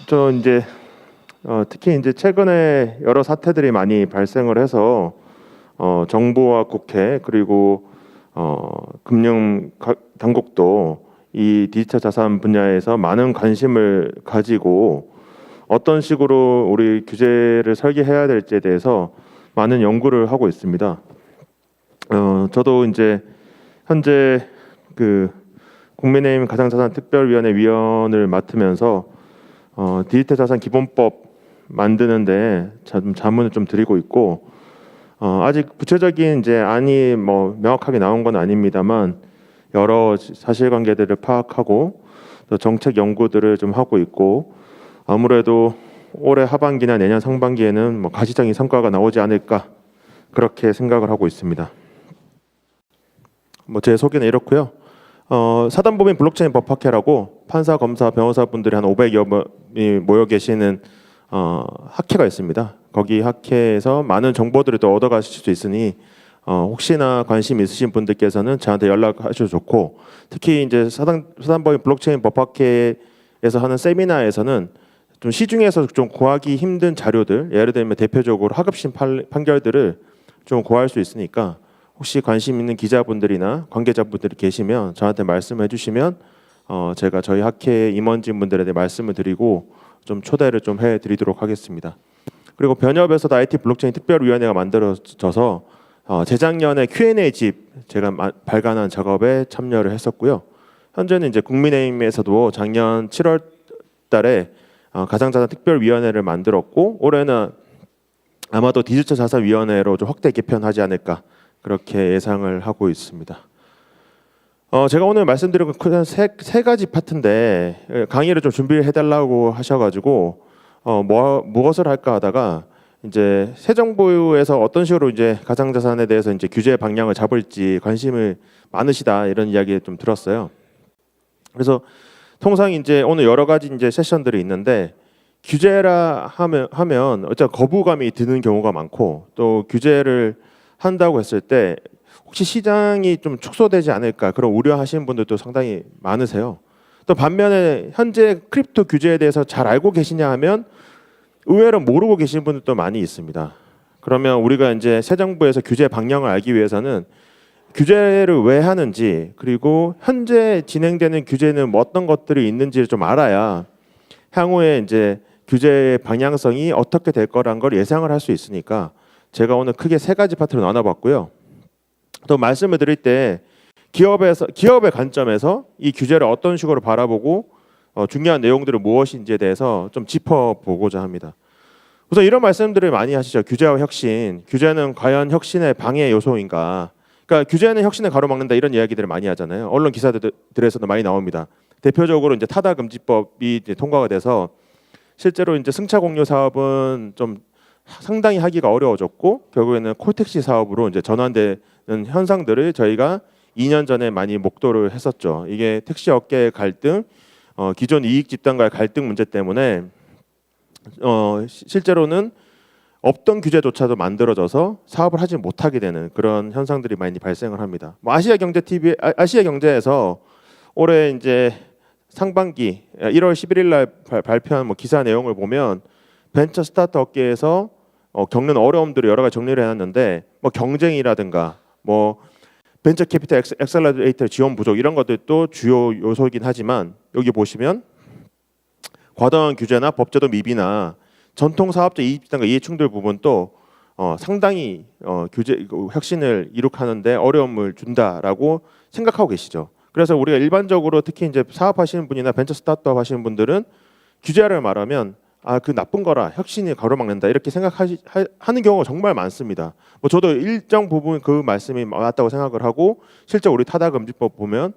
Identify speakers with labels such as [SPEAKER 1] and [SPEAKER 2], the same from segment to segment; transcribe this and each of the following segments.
[SPEAKER 1] 저 이제 특히 이제 최근에 여러 사태들이 많이 발생을 해서 정부와 국회 그리고 금융 당국도 이 디지털 자산 분야에서 많은 관심을 가지고 어떤 식으로 우리 규제를 설계해야 될지에 대해서 많은 연구를 하고 있습니다. 저도 이제 현재 그 국민의힘 가상자산특별위원회 위원을 맡으면서 디지털 자산 기본법 만드는데 자문을 좀 드리고 있고 아직 구체적인 이제 안이 뭐 명확하게 나온 건 아닙니다만 여러 사실관계들을 파악하고 또 정책 연구들을 좀 하고 있고 아무래도 올해 하반기나 내년 상반기에는 뭐 가시적인 성과가 나오지 않을까 그렇게 생각을 하고 있습니다. 뭐 제 소개는 이렇고요. 사단법인 블록체인 법학회라고 판사, 검사, 변호사분들이 한 500여 명이 모여 계시는 학회가 있습니다. 거기 학회에서 많은 정보들을 또 얻어가실 수 있으니 혹시나 관심 있으신 분들께서는 저한테 연락하셔도 좋고 특히 이제 사단법인 블록체인 법학회에서 하는 세미나에서는 좀 시중에서 좀 구하기 힘든 자료들 예를 들면 대표적으로 하급심 판결들을 좀 구할 수 있으니까 혹시 관심 있는 기자분들이나 관계자분들이 계시면 저한테 말씀해 주시면 제가 저희 학회 임원진분들에 대해 말씀을 드리고 좀 초대를 좀 해드리도록 하겠습니다. 그리고 변협에서도 IT 블록체인 특별위원회가 만들어져서 재작년에 Q&A 집 제가 발간한 작업에 참여를 했었고요. 현재는 이제 국민의힘에서도 작년 7월달에 가상자산 특별위원회를 만들었고 올해는 아마도 디지털 자산위원회로 좀 확대 개편하지 않을까 그렇게 예상을 하고 있습니다. 제가 오늘 말씀드린 건 세 가지 파트인데 강의를 좀 준비를 해달라고 하셔가지고 무엇을 할까 하다가 이제 새 정부에서 어떤 식으로 이제 가상자산에 대해서 이제 규제 방향을 잡을지 관심을 많으시다 이런 이야기 좀 들었어요. 그래서 통상 이제 오늘 여러 가지 이제 세션들이 있는데 규제라 하면 어쨌든 거부감이 드는 경우가 많고 또 규제를 한다고 했을 때 혹시 시장이 좀 축소되지 않을까 그런 우려하시는 분들도 상당히 많으세요. 또 반면에 현재 크립토 규제에 대해서 잘 알고 계시냐 하면 의외로 모르고 계시는 분들도 많이 있습니다. 그러면 우리가 이제 새 정부에서 규제 방향을 알기 위해서는 규제를 왜 하는지 그리고 현재 진행되는 규제는 뭐 어떤 것들이 있는지를 좀 알아야 향후에 이제 규제의 방향성이 어떻게 될 거란 걸 예상을 할 수 있으니까 제가 오늘 크게 세 가지 파트로 나눠봤고요. 또 말씀을 드릴 때 기업의 관점에서 이 규제를 어떤 식으로 바라보고 중요한 내용들은 무엇인지에 대해서 좀 짚어보고자 합니다. 우선 이런 말씀들을 많이 하시죠. 규제와 혁신. 규제는 과연 혁신의 방해 요소인가? 그러니까 규제는 혁신을 가로막는다 이런 이야기들을 많이 하잖아요. 언론 기사들에서도 많이 나옵니다. 대표적으로 이제 타다금지법이 이제 통과가 돼서 실제로 이제 승차 공유 사업은 좀 상당히 하기가 어려워졌고 결국에는 콜택시 사업으로 이제 전환되는 현상들을 저희가 2년 전에 많이 목도를 했었죠. 이게 택시 업계의 갈등, 기존 이익 집단과의 갈등 문제 때문에 실제로는 없던 규제조차도 만들어져서 사업을 하지 못하게 되는 그런 현상들이 많이 발생을 합니다. 뭐 아시아경제에서 올해 이제 상반기 1월 11일 날 발표한 뭐 기사 내용을 보면 벤처 스타트 업계에서 겪는 어려움들을 여러 가지 정리를 해놨는데 뭐 경쟁이라든가 뭐 벤처 캐피탈 엑셀러레이터 지원 부족 이런 것들도 주요 요소이긴 하지만 여기 보시면 과도한 규제나 법제도 미비나 전통 사업자 이익 집단과 이해 충돌 부분도 상당히 규제 혁신을 이룩하는데 어려움을 준다라고 생각하고 계시죠. 그래서 우리가 일반적으로 특히 이제 사업하시는 분이나 벤처 스타트업 하시는 분들은 규제를 말하면 그 나쁜 거라 혁신이 가로막는다 이렇게 생각하는 경우가 정말 많습니다. 뭐 저도 일정 부분 그 말씀이 맞다고 생각을 하고 실제 우리 타다금지법 보면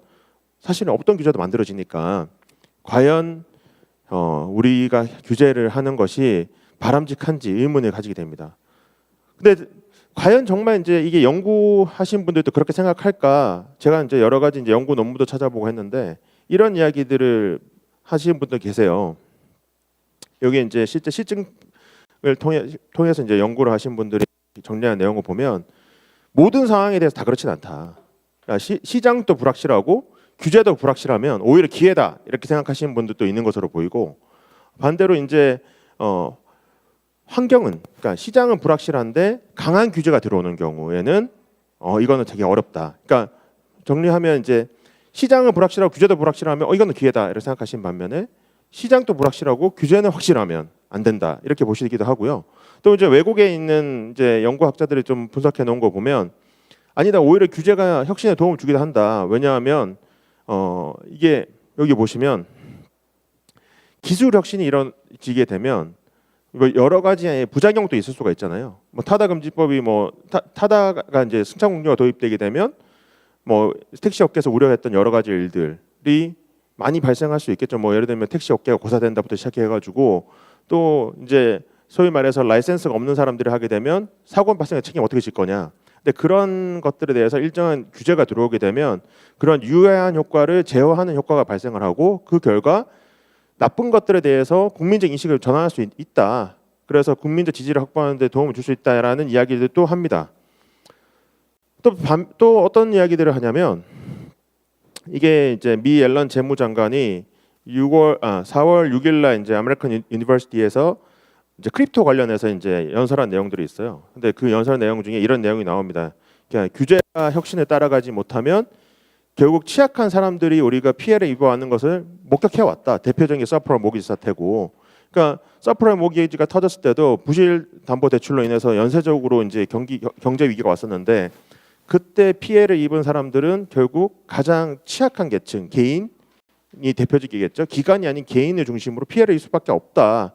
[SPEAKER 1] 사실은 없던 규제도 만들어지니까 과연 우리가 규제를 하는 것이 바람직한지 의문을 가지게 됩니다. 근데 과연 정말 이제 이게 연구하신 분들도 그렇게 생각할까? 제가 이제 여러 가지 이제 연구 논문도 찾아보고 했는데 이런 이야기들을 하시는 분들 계세요. 여기 이제 실제 시증을 통해서 이제 연구를 하신 분들이 정리한 내용을 보면 모든 상황에 대해서 다 그렇진 않다. 그러니까 시장도 불확실하고 규제도 불확실하면 오히려 기회다 이렇게 생각하시는 분들도 있는 것으로 보이고 반대로 이제 환경은, 그러니까 시장은 불확실한데 강한 규제가 들어오는 경우에는 이거는 되게 어렵다. 그러니까 정리하면 이제 시장은 불확실하고 규제도 불확실하면 이거는 기회다 이렇게 생각하시는 반면에 시장도 불확실하고 규제는 확실하면 안 된다 이렇게 보시기도 하고요. 또 이제 외국에 있는 이제 연구학자들이 좀 분석해 놓은 거 보면 아니다, 오히려 규제가 혁신에 도움을 주기도 한다. 왜냐하면 이게 여기 보시면 기술 혁신이 이루어지게 되면 뭐 여러 가지 부작용도 있을 수가 있잖아요. 뭐 타다 금지법이 타다가 이제 승차 공조가 도입되게 되면 뭐 택시 업계에서 우려했던 여러 가지 일들이 많이 발생할 수 있겠죠. 뭐 예를 들면 택시 업계가 고사된다부터 시작해가지고 또 이제 소위 말해서 라이센스가 없는 사람들이 하게 되면 사고 발생의 책임 어떻게 질 거냐. 근데 그런 것들에 대해서 일정한 규제가 들어오게 되면 그런 유해한 효과를 제어하는 효과가 발생을 하고 그 결과 나쁜 것들에 대해서 국민적 인식을 전환할 수 있다. 그래서 국민적 지지를 확보하는 데 도움을 줄 수 있다라는 이야기들도 합니다. 또 어떤 이야기들을 하냐면 이게 이제 미 앨런 재무장관이 4월 6일 날 이제 아메리칸 유니버시티에서 이제 크립토 관련해서 이제 연설한 내용들이 있어요. 근데 그 연설 내용 중에 이런 내용이 나옵니다. 그러니까 규제가 혁신에 따라가지 못하면 결국 취약한 사람들이 우리가 피해를 입어왔는 것을 목격해 왔다. 대표적인 서프라임 모기지 사태고, 그러니까 서프라임 모기지가 터졌을 때도 부실 담보 대출로 인해서 연쇄적으로 이제 경제 위기가 왔었는데 그때 피해를 입은 사람들은 결국 가장 취약한 계층, 개인이 대표적이겠죠. 기관이 아닌 개인을 중심으로 피해를 입을 수밖에 없다.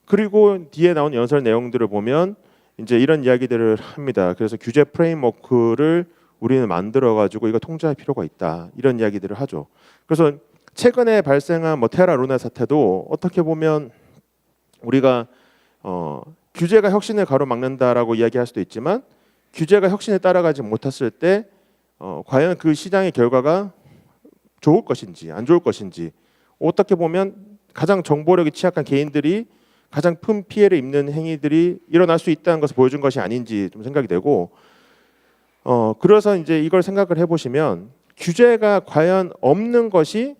[SPEAKER 1] 그리고 뒤에 나온 연설 내용들을 보면 이제 이런 이야기들을 합니다. 그래서 규제 프레임워크를 우리는 만들어 가지고 이거 통제할 필요가 있다. 이런 이야기들을 하죠. 그래서 최근에 발생한 뭐 테라 루나 사태도 어떻게 보면 우리가 규제가 혁신을 가로막는다라고 이야기할 수도 있지만 규제가 혁신에 따라가지 못했을 때 과연 그 시장의 결과가 좋을 것인지 안 좋을 것인지, 어떻게 보면 가장 정보력이 취약한 개인들이 가장 큰 피해를 입는 행위들이 일어날 수 있다는 것을 보여준 것이 아닌지 좀 생각이 되고, 그래서 이제 이걸 생각을 해보시면 규제가 과연 없는 것이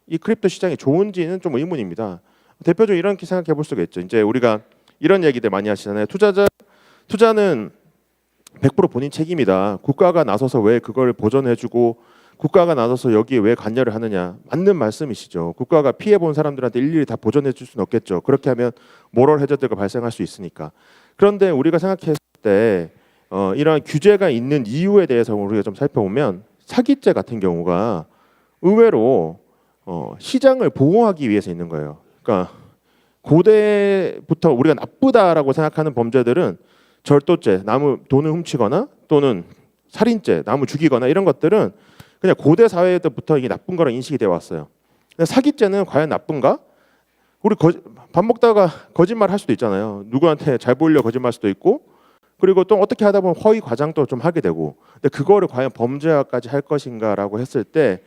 [SPEAKER 1] 이 크립토 시장이 좋은지는 좀 의문입니다. 대표적으로 이렇게 생각해 볼 수가 있죠. 이제 우리가 이런 얘기들 많이 하시잖아요. 투자는 100% 본인 책임이다. 국가가 나서서 왜 그걸 보전해주고 국가가 나서서 여기에 왜 관여를 하느냐. 맞는 말씀이시죠. 국가가 피해본 사람들한테 일일이 다 보전해줄 수는 없겠죠. 그렇게 하면 모럴 해저드가 발생할 수 있으니까. 그런데 우리가 생각했을 때 이러한 규제가 있는 이유에 대해서 우리가 좀 살펴보면 사기죄 같은 경우가 의외로 시장을 보호하기 위해서 있는 거예요. 그러니까 고대부터 우리가 나쁘다라고 생각하는 범죄들은 절도죄, 돈을 훔치거나 또는 살인죄, 남을 죽이거나 이런 것들은 그냥 고대 사회 때부터 이게 나쁜 거라 인식이 되어 왔어요. 근데 사기죄는 과연 나쁜가? 우리 밥 먹다가 거짓말 할 수도 있잖아요. 누구한테 잘 보이려 거짓말할 수도 있고, 그리고 또 어떻게 하다 보면 허위 과장도 좀 하게 되고. 근데 그거를 과연 범죄화까지 할 것인가라고 했을 때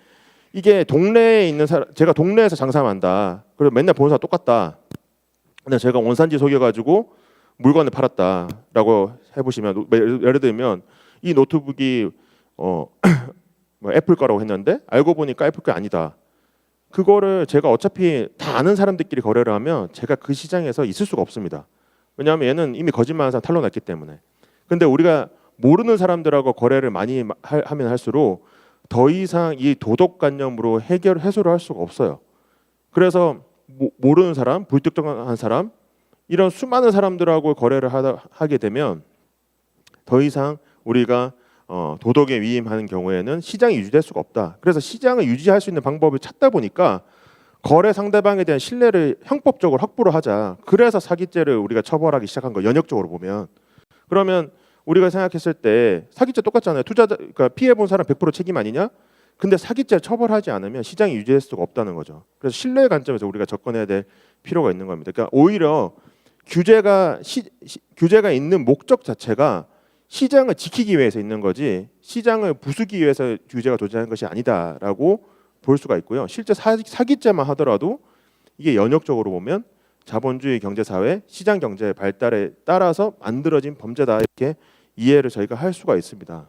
[SPEAKER 1] 이게 동네에 있는 사람, 제가 동네에서 장사한다. 그리고 맨날 보는 사람 똑같다. 근데 제가 원산지 속여가지고 물건을 팔았다라고 해보시면, 예를 들면 이 노트북이 뭐 애플 거라고 했는데 알고 보니까 애플 거 아니다. 그거를 제가 어차피 다 아는 사람들끼리 거래를 하면 제가 그 시장에서 있을 수가 없습니다. 왜냐하면 얘는 이미 거짓말하는 사람 탄로났기 때문에. 근데 우리가 모르는 사람들하고 거래를 많이 하면 할수록 더 이상 이 도덕관념으로 해소를 할 수가 없어요. 그래서 모르는 사람, 불특정한 사람, 이런 수많은 사람들하고 거래를 하게 되면 더 이상 우리가 도덕에 위임하는 경우에는 시장이 유지될 수가 없다. 그래서 시장을 유지할 수 있는 방법을 찾다 보니까 거래 상대방에 대한 신뢰를 형법적으로 확보를 하자. 그래서 사기죄를 우리가 처벌하기 시작한 거, 연역적으로 보면. 그러면 우리가 생각했을 때 사기죄 똑같잖아요. 그러니까 피해 본 사람 100% 책임 아니냐? 근데 사기죄 처벌하지 않으면 시장이 유지될 수가 없다는 거죠. 그래서 신뢰의 관점에서 우리가 접근해야 될 필요가 있는 겁니다. 그러니까 오히려 규제가 있는 목적 자체가 시장을 지키기 위해서 있는 거지 시장을 부수기 위해서 규제가 존재하는 것이 아니다라고 볼 수가 있고요. 실제 사기죄만 하더라도 이게 연역적으로 보면 자본주의 경제사회, 시장 경제의 발달에 따라서 만들어진 범죄다, 이렇게 이해를 저희가 할 수가 있습니다.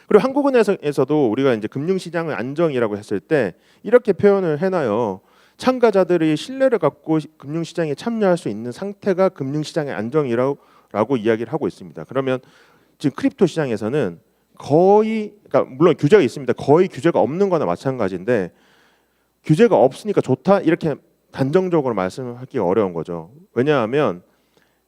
[SPEAKER 1] 그리고 한국은행에서도 우리가 이제 금융시장의 안정이라고 했을 때 이렇게 표현을 해놔요. 참가자들이 신뢰를 갖고 금융시장에 참여할 수 있는 상태가 금융시장의 안정이라고 이야기를 하고 있습니다. 그러면 지금 크립토 시장에서는 거의, 그러니까 물론 규제가 있습니다. 거의 규제가 없는 거나 마찬가지인데 규제가 없으니까 좋다 이렇게 단정적으로 말씀하기가 어려운 거죠. 왜냐하면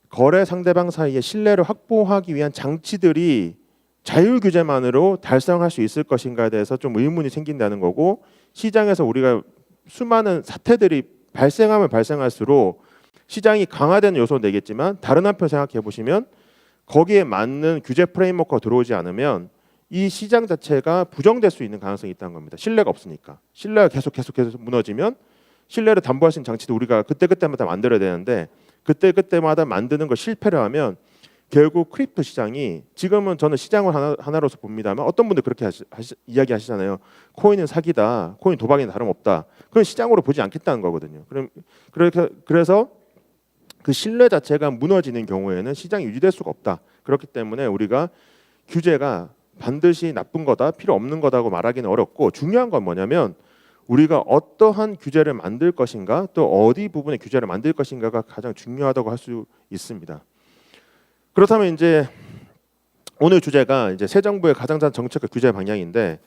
[SPEAKER 1] 거래 상대방 사이에 신뢰를 확보하기 위한 장치들이 자율 규제만으로 달성할 수 있을 것인가에 대해서 좀 의문이 생긴다는 거고, 시장에서 우리가 수많은 사태들이 발생하면 발생할수록 시장이 강화되는 요소는 되겠지만 다른 한편 생각해 보시면 거기에 맞는 규제 프레임워크가 들어오지 않으면 이 시장 자체가 부정될 수 있는 가능성이 있다는 겁니다. 신뢰가 없으니까. 신뢰가 계속 무너지면 신뢰를 담보할 수 있는 장치도 우리가 그때마다 만들어야 되는데 그때마다 만드는 걸 실패를 하면 결국 크립토 시장이, 지금은 저는 시장을 하나로서 봅니다만 어떤 분들 그렇게 이야기하시잖아요. 코인은 사기다, 코인 도박이나 다름없다. 그건 시장으로 보지 않겠다는 거거든요. 그래서 그 신뢰 자체가 무너지는 경우에는 시장이 유지될 수가 없다. 그렇기 때문에 우리가 규제가 반드시 나쁜 거다, 필요 없는 거다고 말하기는 어렵고, 중요한 건 뭐냐면 우리가 어떠한 규제를 만들 것인가, 또 어디 부분에 규제를 만들 것인가가 가장 중요하다고 할 수 있습니다. 그렇다면 이제 오늘 주제가 이제 새 정부의 가장자산 정책과 규제 방향인데,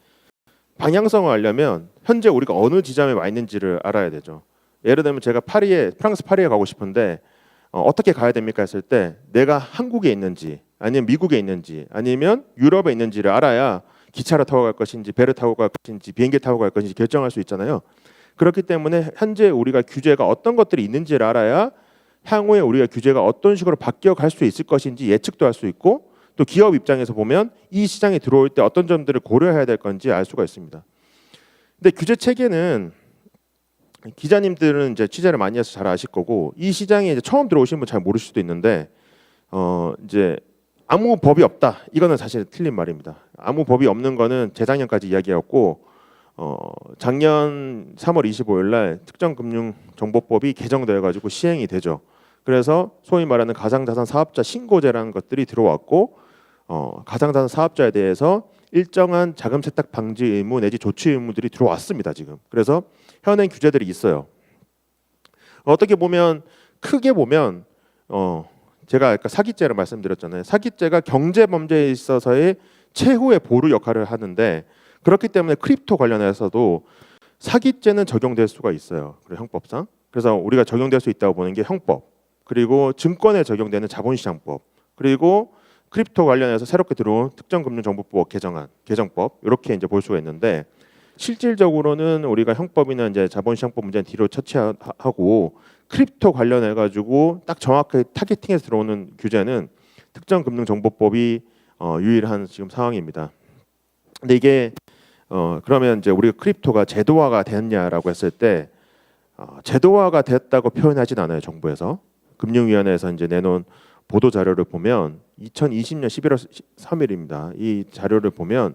[SPEAKER 1] 방향성을 알려면 현재 우리가 어느 지점에 와 있는지를 알아야 되죠. 예를 들면 제가 프랑스 파리에 가고 싶은데 어떻게 가야 됩니까 했을 때 내가 한국에 있는지 아니면 미국에 있는지 아니면 유럽에 있는지를 알아야 기차를 타고 갈 것인지 배를 타고 갈 것인지 비행기 타고 갈 것인지 결정할 수 있잖아요. 그렇기 때문에 현재 우리가 규제가 어떤 것들이 있는지를 알아야 향후에 우리가 규제가 어떤 식으로 바뀌어 갈 수 있을 것인지 예측도 할 수 있고, 또 기업 입장에서 보면 이 시장에 들어올 때 어떤 점들을 고려해야 될 건지 알 수가 있습니다. 근데 규제 체계는 기자님들은 이제 취재를 많이 해서 잘 아실 거고, 이 시장에 이제 처음 들어오신 분 잘 모르실 수도 있는데 이제 아무 법이 없다, 이거는 사실 틀린 말입니다. 아무 법이 없는 거는 재작년까지 이야기였고, 작년 3월 25일 날 특정금융정보법이 개정되어 가지고 시행이 되죠. 그래서 소위 말하는 가상자산 사업자 신고제라는 것들이 들어왔고, 가상자산 사업자에 대해서 일정한 자금 세탁 방지 의무 내지 조치 의무들이 들어왔습니다. 지금. 그래서 현행 규제들이 있어요. 어떻게 보면 크게 보면 제가 아까 사기죄를 말씀드렸잖아요. 사기죄가 경제 범죄에 있어서의 최후의 보루 역할을 하는데, 그렇기 때문에 크립토 관련해서도 사기죄는 적용될 수가 있어요. 그리고 형법상. 그래서 우리가 적용될 수 있다고 보는 게 형법, 그리고 증권에 적용되는 자본시장법, 그리고 크립토 관련해서 새롭게 들어온 특정금융정보법 개정법, 이렇게 이제 볼 수가 있는데, 실질적으로는 우리가 형법이나 이제 자본시장법 문제는 뒤로 처치하고 크립토 관련해 가지고 딱 정확하게 타겟팅해서 들어오는 규제는 특정금융정보법이 유일한 지금 상황입니다. 근데 이게 그러면 이제 우리가 크립토가 제도화가 됐냐라고 했을 때 제도화가 됐다고 표현하진 않아요. 정부에서. 금융위원회에서 이제 내놓은 보도 자료를 보면 2020년 11월 3일입니다. 이 자료를 보면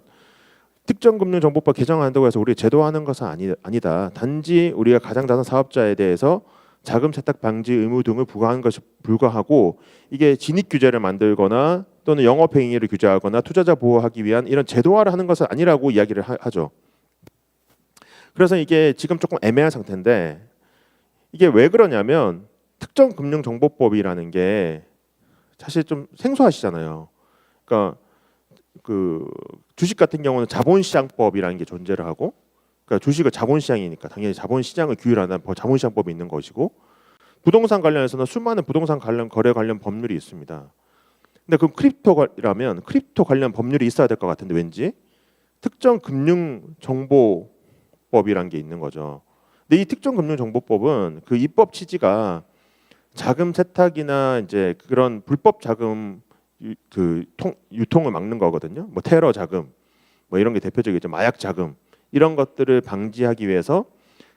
[SPEAKER 1] 특정금융정보법 개정한다고 해서 우리 제도화하는 것은 아니다. 단지 우리가 가상자산 사업자에 대해서 자금 세탁 방지 의무 등을 부과한 것이 불과하고, 이게 진입 규제를 만들거나 또는 영업 행위를 규제하거나 투자자 보호하기 위한 이런 제도화를 하는 것은 아니라고 이야기를 하죠. 그래서 이게 지금 조금 애매한 상태인데, 이게 왜 그러냐면 특정금융정보법이라는 게 사실 좀 생소하시잖아요. 그러니까 그 주식 같은 경우는 자본시장법이라는 게 존재를 하고, 그러니까 주식은 자본시장이니까 당연히 자본시장을 규율하는 자본시장법이 있는 것이고, 부동산 관련해서는 수많은 부동산 관련 거래 관련 법률이 있습니다. 근데 그 크립토라면 크립토 관련 법률이 있어야 될 것 같은데 왠지 특정금융정보법이라는 게 있는 거죠. 근데 이 특정금융정보법은 그 입법 취지가 자금 세탁이나 이제 그런 불법 자금 유통을 막는 거거든요. 뭐 테러 자금, 뭐 이런 게 대표적이죠. 마약 자금, 이런 것들을 방지하기 위해서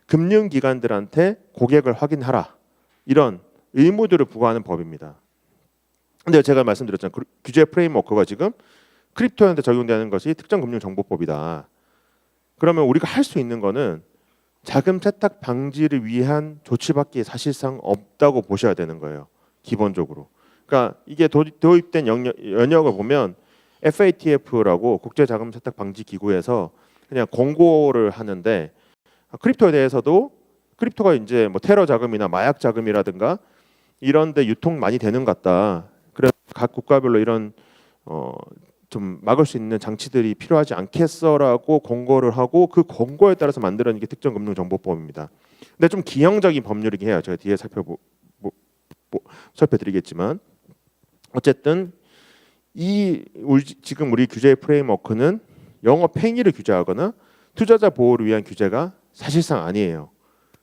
[SPEAKER 1] 금융기관들한테 고객을 확인하라, 이런 의무들을 부과하는 법입니다. 근데 제가 말씀드렸잖아요. 규제 프레임워크가 지금 크립토한테 적용되는 것이 특정금융정보법이다. 그러면 우리가 할 수 있는 거는 자금 세탁 방지를 위한 조치밖에 사실상 없다고 보셔야 되는 거예요. 기본적으로. 그러니까 이게 도입된 연역을 보면 FATF라고 국제자금세탁방지기구에서 그냥 공고를 하는데, 크립토에 대해서도 크립토가 이제 뭐 테러 자금이나 마약 자금이라든가 이런데 유통 많이 되는 것 같다. 그래서 각 국가별로 이런 좀 막을 수 있는 장치들이 필요하지 않겠어라고 권고를 하고 그 권고에 따라서 만들어낸 게 특정금융정보법입니다. 근데 좀 기형적인 법률이긴 해요. 제가 뒤에 살펴드리겠지만 어쨌든 지금 우리 규제의 프레임워크는 영업 행위를 규제하거나 투자자 보호를 위한 규제가 사실상 아니에요.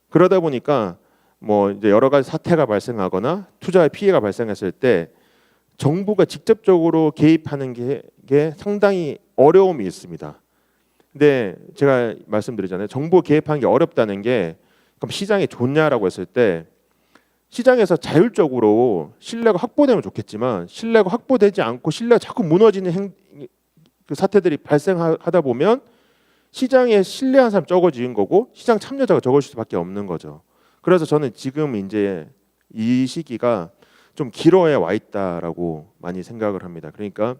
[SPEAKER 1] 그러다 보니까 뭐 이제 여러 가지 사태가 발생하거나 투자의 피해가 발생했을 때 정부가 직접적으로 개입하는 게 상당히 어려움이 있습니다. 근데 제가 말씀드리잖아요. 정부 개입하는 게 어렵다는 게 그럼 시장이 좋냐라고 했을 때 시장에서 자율적으로 신뢰가 확보되면 좋겠지만 신뢰가 확보되지 않고 신뢰가 자꾸 무너지는 그 사태들이 발생하다 보면 시장에 신뢰한 사람 적어지는 거고 시장 참여자가 적어질 수밖에 없는 거죠. 그래서 저는 지금 이제 이 시기가 좀 기로에 와 있다라고 많이 생각을 합니다. 그러니까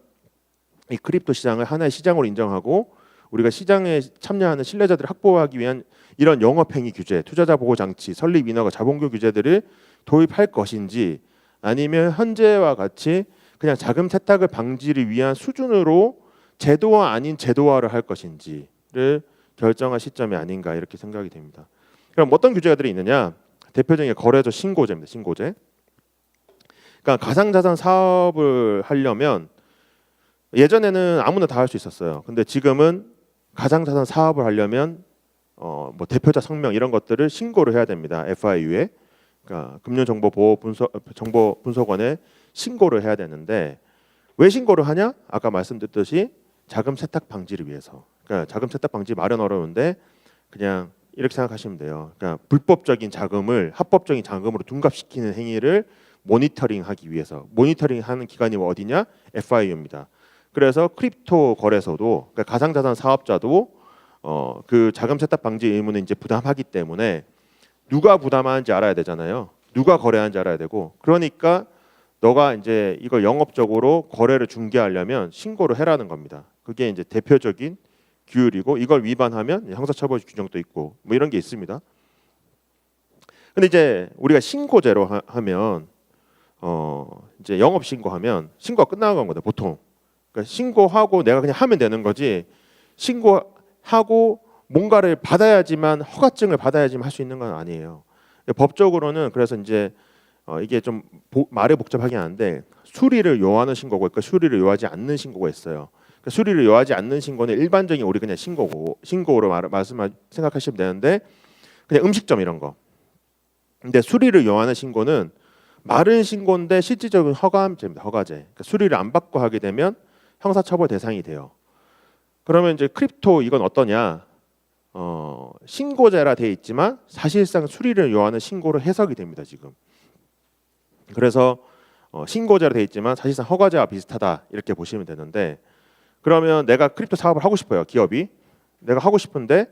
[SPEAKER 1] 이 크립토 시장을 하나의 시장으로 인정하고 우리가 시장에 참여하는 신뢰자들을 확보하기 위한 이런 영업행위 규제, 투자자 보호 장치, 설립 인허가, 자본규 규제들을 도입할 것인지 아니면 현재와 같이 그냥 자금 세탁을 방지를 위한 수준으로 제도화 아닌 제도화를 할 것인지를 결정할 시점이 아닌가 이렇게 생각이 됩니다. 그럼 어떤 규제들이 있느냐? 대표적인 게 거래소 신고제입니다. 신고제. 그러니까 가상자산 사업을 하려면 예전에는 아무나 다 할 수 있었어요. 근데 지금은 가상자산 사업을 하려면 뭐 대표자 성명 이런 것들을 신고를 해야 됩니다. FIU에 그러니까 금융정보분석원에 신고를 해야 되는데 왜 신고를 하냐? 아까 말씀드렸듯이 자금 세탁 방지를 위해서. 그러니까 자금 세탁 방지 말은 어려운데 그냥 이렇게 생각하시면 돼요. 그러니까 불법적인 자금을 합법적인 자금으로 둔갑시키는 행위를 모니터링하기 위해서 모니터링하는 기관이 어디냐? FIU입니다. 그래서 크립토 거래소도 그러니까 가상자산 사업자도 그 자금 세탁 방지 의무는 이제 부담하기 때문에 누가 부담하는지 알아야 되잖아요. 누가 거래하는지 알아야 되고 그러니까 너가 이제 이걸 영업적으로 거래를 중개하려면 신고를 해라는 겁니다. 그게 이제 대표적인 규율이고 이걸 위반하면 형사처벌 규정도 있고 뭐 이런 게 있습니다. 근데 이제 우리가 신고제로 하면 이제 영업 신고하면 신고가 끝나는 겁니다. 보통. 그러니까 신고하고 내가 그냥 하면 되는 거지. 신고하고 뭔가를 받아야지만 허가증을 받아야지만 할 수 있는 건 아니에요. 법적으로는 그래서 이제 이게 좀 말이 복잡하긴 한데 수리를 요하는 신고고 있고 수리를 요하지 않는 신고가 있어요. 그러니까 수리를 요하지 않는 신고는 일반적인 우리 그냥 신고로 생각하시면 되는데 그냥 음식점 이런 거. 근데 수리를 요하는 신고는 말은 신고인데 실질적인 허가제입니다. 허가제. 그러니까 수리를 안 받고 하게 되면 형사처벌 대상이 돼요. 그러면 이제 크립토 이건 어떠냐? 신고제라 돼 있지만 사실상 수리를 요하는 신고로 해석이 됩니다. 지금. 그래서 신고제로 돼 있지만 사실상 허가제와 비슷하다 이렇게 보시면 되는데 그러면 내가 크립토 사업을 하고 싶어요. 기업이. 내가 하고 싶은데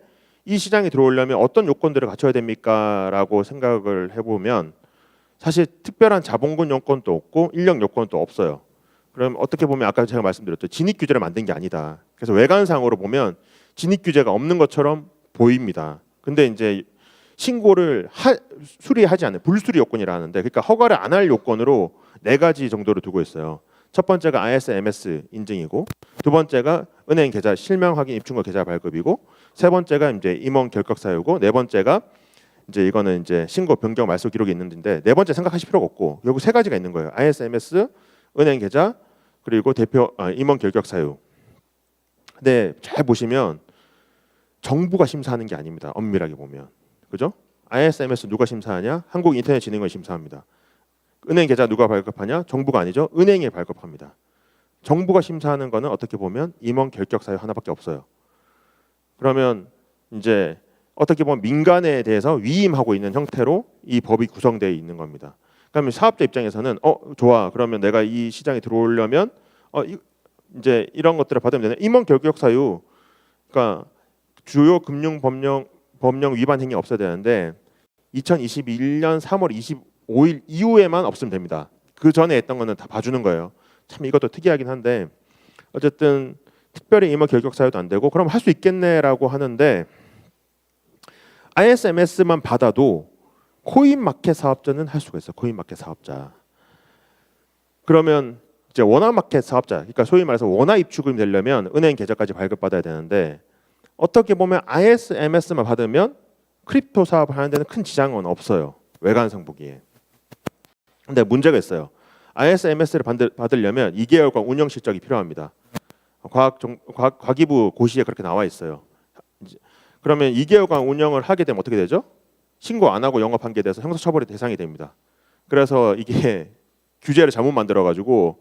[SPEAKER 1] 이 시장에 들어오려면 어떤 요건들을 갖춰야 됩니까? 라고 생각을 해보면 사실 특별한 자본금 요건도 없고 인력 요건도 없어요. 그럼 어떻게 보면 아까 제가 말씀드렸죠. 진입 규제를 만든 게 아니다. 그래서 외관상으로 보면 진입 규제가 없는 것처럼 보입니다. 근데 이제 신고를 수리하지 않는 불수리 요건이라 하는데 그러니까 허가를 안 할 요건으로 4가지 정도를 두고 있어요. 첫 번째가 ISMS 인증이고 두 번째가 은행 계좌 실명 확인 입출금 계좌 발급이고 세 번째가 이제 임원 결격 사유고 네 번째가 이제 이거는 이제 신고 변경 말소 기록이 있는데 네 번째 생각하실 필요가 없고 결국 3가지가 있는 거예요. ISMS, 은행 계좌 그리고 임원 결격 사유. 근데 잘 보시면 정부가 심사하는 게 아닙니다. 엄밀하게 보면. 그죠? ISMS 누가 심사하냐? 한국인터넷진흥원이 심사합니다. 은행 계좌 누가 발급하냐? 정부가 아니죠. 은행이 발급합니다. 정부가 심사하는 거는 어떻게 보면 임원 결격 사유 하나밖에 없어요. 그러면 이제 어떻게 보면 민간에 대해서 위임하고 있는 형태로 이 법이 구성되어 있는 겁니다. 그러면 사업자 입장에서는 좋아. 그러면 내가 이 시장에 들어오려면 이제 이런 것들을 받으면 되네. 임원 결격 사유. 그러니까 주요 금융 법령 위반 행위 없어야 되는데 2021년 3월 25일 이후에만 없으면 됩니다. 그 전에 했던 거는 다 봐주는 거예요. 참 이것도 특이하긴 한데 어쨌든 특별히 임원 결격 사유도 안 되고 그럼 할 수 있겠네라고 하는데 ISMS만 받아도 코인마켓 사업자는 할 수가 있어요. 코인마켓 사업자. 그러면 이제 원화마켓 사업자, 그러니까 소위 말해서 원화 입출금이 되려면 은행 계좌까지 발급받아야 되는데 어떻게 보면 ISMS만 받으면 크립토 사업을 하는 데는 큰 지장은 없어요. 외관성 보기에. 근데 문제가 있어요. ISMS를 받으려면 2개월간 운영 실적이 필요합니다. 과기부 고시에 그렇게 나와 있어요. 그러면 2개월간 운영을 하게 되면 어떻게 되죠? 신고 안 하고 영업한 게 돼서 형사처벌의 대상이 됩니다. 그래서 이게 규제를 잘못 만들어가지고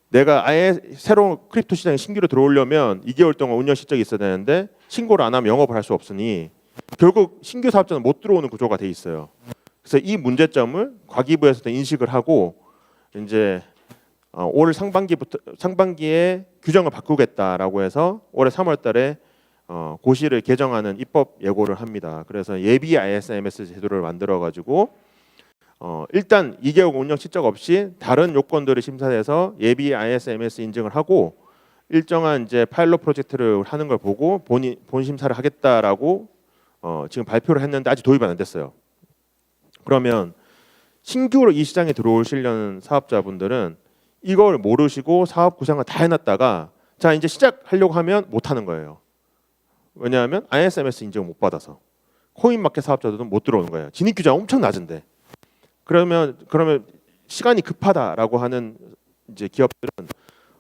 [SPEAKER 1] 내가 아예 새로운 크립토 시장에 신규로 들어오려면 2개월 동안 운영 실적이 있어야 되는데 신고를 안 하면 영업을 할 수 없으니 결국 신규 사업자는 못 들어오는 구조가 돼 있어요. 그래서 이 문제점을 과기부에서도 인식을 하고 이제 올 상반기에 규정을 바꾸겠다라고 해서 올해 3월달에 고시를 개정하는 입법 예고를 합니다. 그래서 예비 ISMS 제도를 만들어 가지고 일단 2개월 운영 실적 없이 다른 요건들을 심사해서 예비 ISMS 인증을 하고 일정한 이제 파일럿 프로젝트를 하는 걸 보고 본 심사를 하겠다라고 지금 발표를 했는데 아직 도입은 안 됐어요. 그러면 신규로 이 시장에 들어오시려는 사업자분들은 이걸 모르시고 사업 구상을 다 해놨다가 자 이제 시작하려고 하면 못 하는 거예요. 왜냐하면 ISMS 인증을 못 받아서 코인마켓 사업자들은 못 들어오는 거예요. 진입 규제가 엄청 낮은데 그러면 시간이 급하다라고 하는 이제 기업들은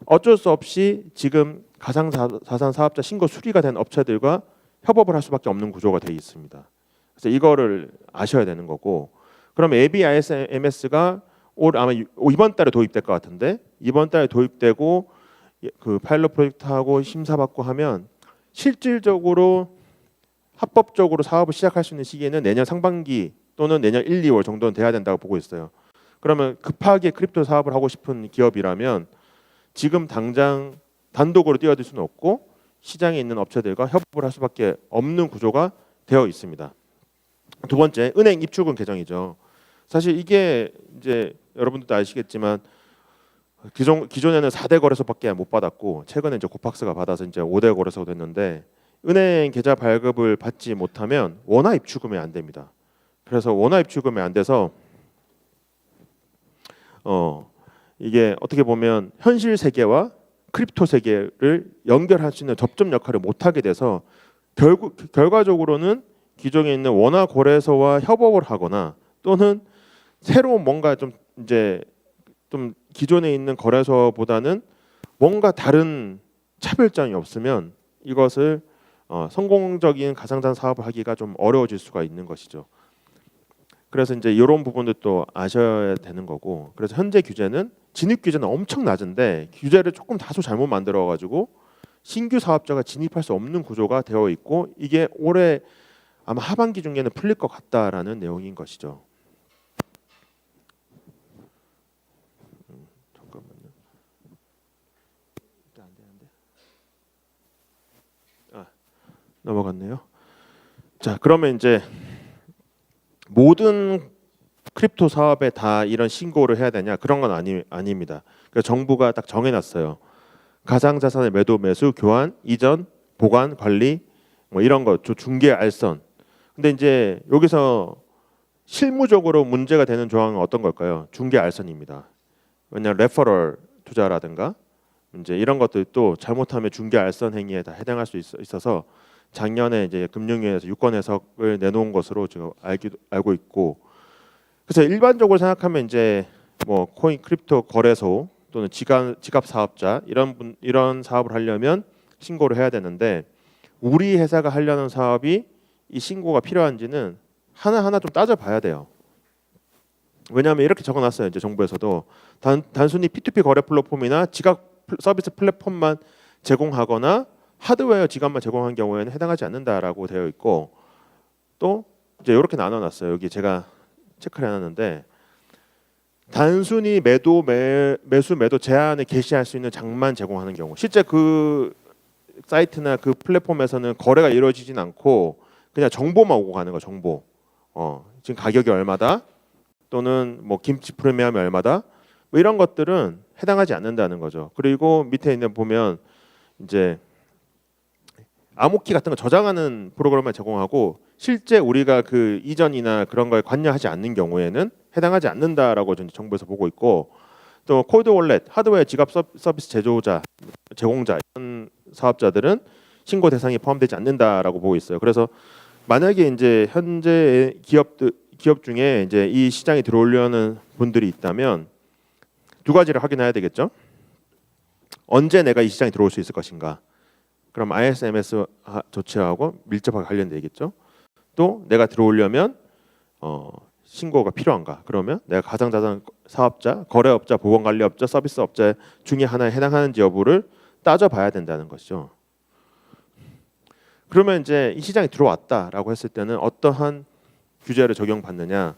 [SPEAKER 1] 어쩔 수 없이 지금 가상자산 사업자 신고 수리가 된 업체들과 협업을 할 수밖에 없는 구조가 되어 있습니다. 그래서 이거를 아셔야 되는 거고 그럼 예비 ISMS가 올 아마 이번 달에 도입될 것 같은데 이번 달에 도입되고 그 파일럿 프로젝트하고 심사받고 하면 실질적으로 합법적으로 사업을 시작할 수 있는 시기에는 내년 상반기 또는 내년 1, 2월 정도는 돼야 된다고 보고 있어요. 그러면 급하게 크립토 사업을 하고 싶은 기업이라면 지금 당장 단독으로 뛰어들 수는 없고 시장에 있는 업체들과 협업을 할 수밖에 없는 구조가 되어 있습니다. 두 번째, 은행 입출금 개정이죠. 사실 이게 이제 여러분들도 아시겠지만 기존에는 4대 거래소밖에 못 받았고 최근에 이제 고팍스가 받아서 이제 5대 거래소가 됐는데 은행 계좌 발급을 받지 못하면 원화 입출금이 안 됩니다. 그래서 원화 입출금이 안 돼서 이게 어떻게 보면 현실 세계와 크립토 세계를 연결할 수 있는 접점 역할을 못 하게 돼서 결과적으로는 기존에 있는 원화 거래소와 협업을 하거나 또는 새로운 뭔가 좀 기존에 있는 거래소보다는 뭔가 다른 차별점이 없으면 이것을 성공적인 가상자산 사업을 하기가 좀 어려워질 수가 있는 것이죠. 그래서 이제 이런 부분들도 아셔야 되는 거고 그래서 현재 규제는 진입 규제는 엄청 낮은데 규제를 조금 다소 잘못 만들어 가지고 신규 사업자가 진입할 수 없는 구조가 되어 있고 이게 올해 아마 하반기 중에는 풀릴 것 같다라는 내용인 것이죠. 잠깐만요. 안 되는데. 넘어갔네요. 자, 그러면 이제 모든 크립토 사업에 다 이런 신고를 해야 되냐? 그런 건 아닙니다. 그러니까 정부가 딱 정해놨어요. 가상자산의 매도, 매수, 교환, 이전, 보관, 관리 뭐 이런 거, 중개, 알선. 근데 이제 여기서 실무적으로 문제가 되는 조항은 어떤 걸까요? 중개, 알선입니다. 왜냐하면 레퍼럴 투자라든가 이제 이런 것들도 잘못하면 중개, 알선 행위에 다 해당할 수 있어서 작년에 이제 금융위에서 유권 해석을 내놓은 것으로 지금 알고 있고 그래서 일반적으로 생각하면 이제 뭐 코인 크립토 거래소 또는 지갑 사업자 이런 사업을 하려면 신고를 해야 되는데 우리 회사가 하려는 사업이 이 신고가 필요한지는 하나하나 좀 따져봐야 돼요. 왜냐하면 이렇게 적어놨어요. 이제 정부에서도 단순히 P2P 거래 플랫폼이나 지갑 서비스 플랫폼만 제공하거나 하드웨어 지갑만 제공한 경우에는 해당하지 않는다라고 되어 있고 또 이제 이렇게 나눠놨어요. 여기 제가 체크를 해놨는데 단순히 매수 매도 제한을 개시할 수 있는 장만 제공하는 경우 실제 그 사이트나 그 플랫폼에서는 거래가 이루어지진 않고 그냥 정보만 오고 가는 거 정보 지금 가격이 얼마다 또는 뭐 김치 프리미엄이 얼마다 뭐 이런 것들은 해당하지 않는다는 거죠. 그리고 밑에 있는 보면 이제 암호키 같은 거 저장하는 프로그램만 제공하고 실제 우리가 그 이전이나 그런 거에 관여하지 않는 경우에는 해당하지 않는다라고 정부에서 보고 있고, 또 콜드 월렛, 하드웨어 지갑 서비스 제공자 이런 사업자들은 신고 대상이 포함되지 않는다라고 보고 있어요. 그래서 만약에 이제 현재 기업 중에 이제 이 시장에 들어오려는 분들이 있다면 두 가지를 확인해야 되겠죠. 언제 내가 이 시장에 들어올 수 있을 것인가. 그럼 ISMS 조치하고 밀접하게 관련되겠죠. 또 내가 들어오려면 신고가 필요한가? 그러면 내가 가상자산 사업자, 거래업자, 보건관리업자, 서비스업자 중에 하나에 해당하는지 여부를 따져봐야 된다는 것이죠. 그러면 이제 이 시장에 들어왔다라고 했을 때는 어떠한 규제를 적용받느냐?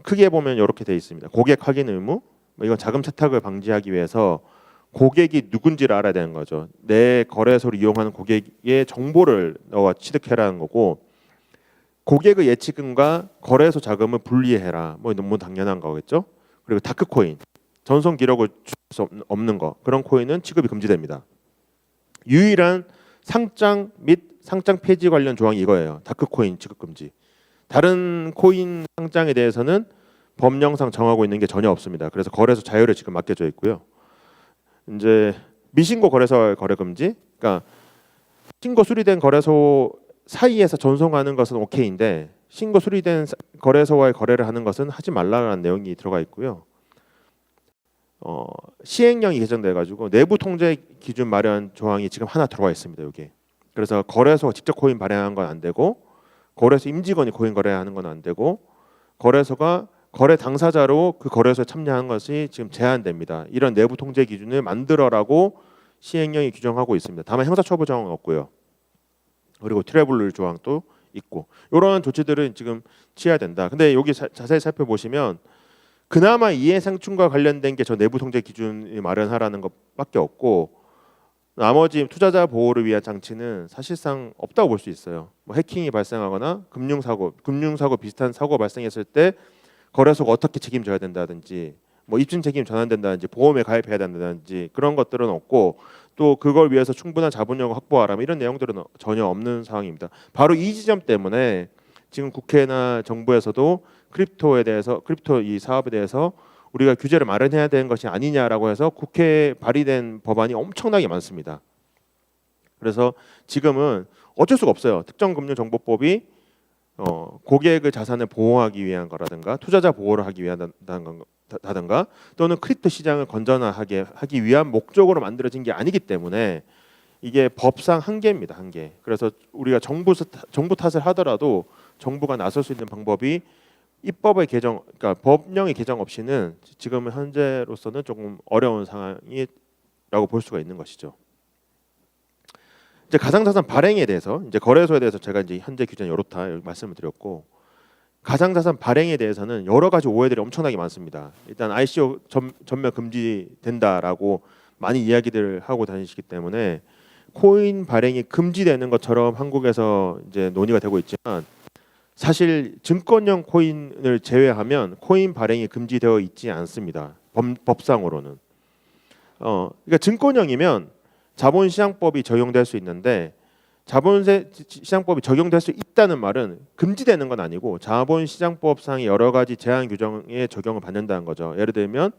[SPEAKER 1] 크게 보면 이렇게 돼 있습니다. 고객 확인 의무. 이건 자금 세탁을 방지하기 위해서 고객이 누군지를 알아야 되는 거죠. 내 거래소를 이용하는 고객의 정보를 너가 취득해라는 거고, 고객의 예치금과 거래소 자금을 분리해라. 뭐 너무 당연한 거겠죠. 그리고 다크코인, 전송 기록을 줄 수 없는 거, 그런 코인은 취급이 금지됩니다. 유일한 상장 및 상장 폐지 관련 조항이 이거예요. 다크코인 취급 금지. 다른 코인 상장에 대해서는 법령상 정하고 있는 게 전혀 없습니다. 그래서 거래소 자율에 지금 맡겨져 있고요. 이제 미신고 거래소 거래 금지. 그러니까 신고 수리된 거래소 사이에서 전송하는 것은 오케이인데 신고 수리된 거래소와의 거래를 하는 것은 하지 말라는 내용이 들어가 있고요. 시행령이 개정돼 가지고 내부 통제 기준 마련 조항이 지금 하나 들어와 있습니다. 여기. 그래서 거래소가 직접 코인 발행하는 건 안 되고, 거래소 임직원이 코인 거래하는 건 안 되고, 거래소가 거래 당사자로 그 거래소에 참여하는 것이 지금 제한됩니다. 이런 내부 통제 기준을 만들어라고 시행령이 규정하고 있습니다. 다만 형사처벌 조항은 없고요. 그리고 트래블 조항도 있고, 이런 조치들은 지금 취해야 된다. 근데 여기 자세히 살펴보시면 그나마 이해상충과 관련된 게 저 내부 통제 기준을 마련하라는 것밖에 없고, 나머지 투자자 보호를 위한 장치는 사실상 없다고 볼 수 있어요. 뭐 해킹이 발생하거나 금융사고 비슷한 사고가 발생했을 때 거래소가 어떻게 책임져야 된다든지, 뭐 입증 책임 전환된다든지, 보험에 가입해야 된다든지 그런 것들은 없고, 또 그걸 위해서 충분한 자본력을 확보하라면 이런 내용들은 전혀 없는 상황입니다. 바로 이 지점 때문에 지금 국회나 정부에서도 크립토 이 사업에 대해서 우리가 규제를 마련해야 되는 것이 아니냐라고 해서 국회에 발의된 법안이 엄청나게 많습니다. 그래서 지금은 어쩔 수가 없어요. 특정금융정보법이 고객의 자산을 보호하기 위한 거라든가 투자자 보호를 하기 위하다든가 또는 크립토 시장을 건전하게 하기 위한 목적으로 만들어진 게 아니기 때문에 이게 법상 한계입니다. 한계. 그래서 우리가 정부 탓을 하더라도 정부가 나설 수 있는 방법이 입법의 개정, 그러니까 법령의 개정 없이는 지금 현재로서는 조금 어려운 상황이라고 볼 수가 있는 것이죠. 이제 가상자산 발행에 대해서, 이제 거래소에 대해서 제가 이제 현재 규제는 이렇다 말씀을 드렸고, 가상자산 발행에 대해서는 여러 가지 오해들이 엄청나게 많습니다. 일단 ICO 전면 금지된다라고 많이 이야기들을 하고 다니시기 때문에 코인 발행이 금지되는 것처럼 한국에서 이제 논의가 되고 있지만, 사실 증권형 코인을 제외하면 코인 발행이 금지되어 있지 않습니다. 법상으로는. 그러니까 증권형이면 자본시장법이 적용될 수 있는데, 자본시장법이 적용될 수 있다는 말은 금지되는 건 아니고 자본시장법상의 여러 가지 제한 규정에 적용을 받는다는 거죠. 예를 들면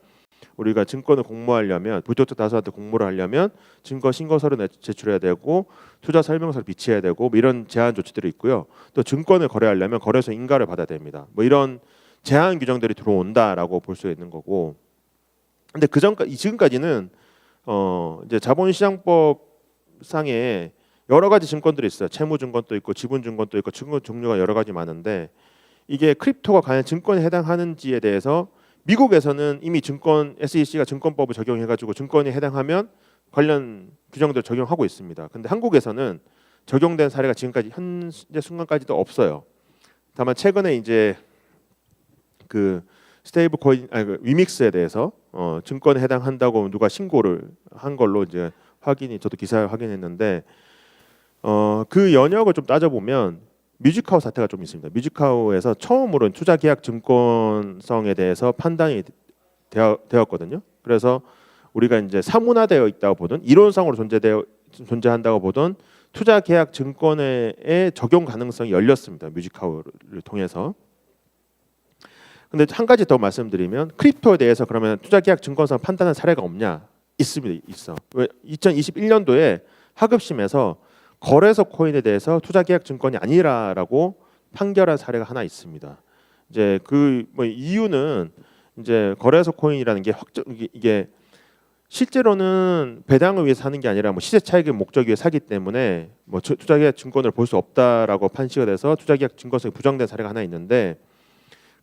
[SPEAKER 1] 우리가 증권을 공모하려면, 불특정 다수한테 공모를 하려면 증거 신고서를 제출해야 되고 투자 설명서를 비치해야 되고 뭐 이런 제한 조치들이 있고요. 또 증권을 거래하려면 거래소 인가를 받아야 됩니다. 뭐 이런 제한 규정들이 들어온다라고 볼 수 있는 거고. 근데 지금까지는 이제 자본시장법 상에 여러 가지 증권들이 있어요. 채무증권도 있고 지분증권도 있고 증권 종류가 여러 가지 많은데, 이게 크립토가 과연 증권에 해당하는지에 대해서 미국에서는 이미 SEC가 증권법을 적용해가지고 증권에 해당하면 관련 규정들 적용하고 있습니다. 근데 한국에서는 적용된 사례가 지금까지 현재 순간까지도 없어요. 다만 최근에 이제 그 스테이블 코인, 그 위믹스에 대해서 증권에 해당한다고 누가 신고를 한 걸로 이제 저도 기사를 확인했는데, 그 연역을 좀 따져보면 뮤직하우 사태가 좀 있습니다. 뮤직하우에서 처음으로 투자계약 증권성에 대해서 판단이 되었거든요. 그래서 우리가 이제 사문화되어 있다고 보든 이론상으로 존재한다고 보든 투자 계약 증권의 적용 가능성이 열렸습니다. 뮤직하우를 통해서. 근데 한 가지 더 말씀드리면 크립토에 대해서 그러면 투자 계약 증권상 판단한 사례가 없냐? 있습니다. 있어. 왜 2021년도에 하급심에서 거래소 코인에 대해서 투자 계약 증권이 아니라라고 판결한 사례가 하나 있습니다. 이제 그 뭐 이유는 이제 거래소 코인이라는 게 이게 실제로는 배당을 위해서 사는 게 아니라 뭐 시세 차익을 목적 위해 사기 때문에 뭐 투자계약 증권을 볼 수 없다라고 판시가 돼서 투자계약 증권성이 부정된 사례가 하나 있는데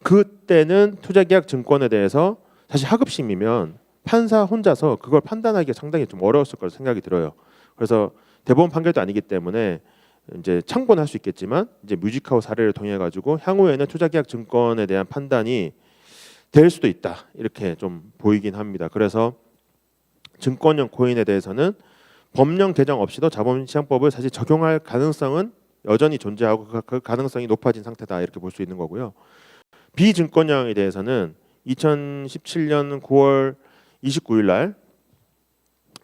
[SPEAKER 1] 그때는 투자계약 증권에 대해서 사실 하급심이면 판사 혼자서 그걸 판단하기가 상당히 좀 어려웠을 거라 생각이 들어요. 그래서 대법원 판결도 아니기 때문에 이제 참고는 할 수 있겠지만 이제 뮤직하우 사례를 통해 가지고 향후에는 투자계약 증권에 대한 판단이 될 수도 있다 이렇게 좀 보이긴 합니다. 그래서 증권형 코인에 대해서는 법령 개정 없이도 자본시장법을 사실 적용할 가능성은 여전히 존재하고 그 가능성이 높아진 상태다 이렇게 볼 수 있는 거고요. 비증권형에 대해서는 2017년 9월 29일 날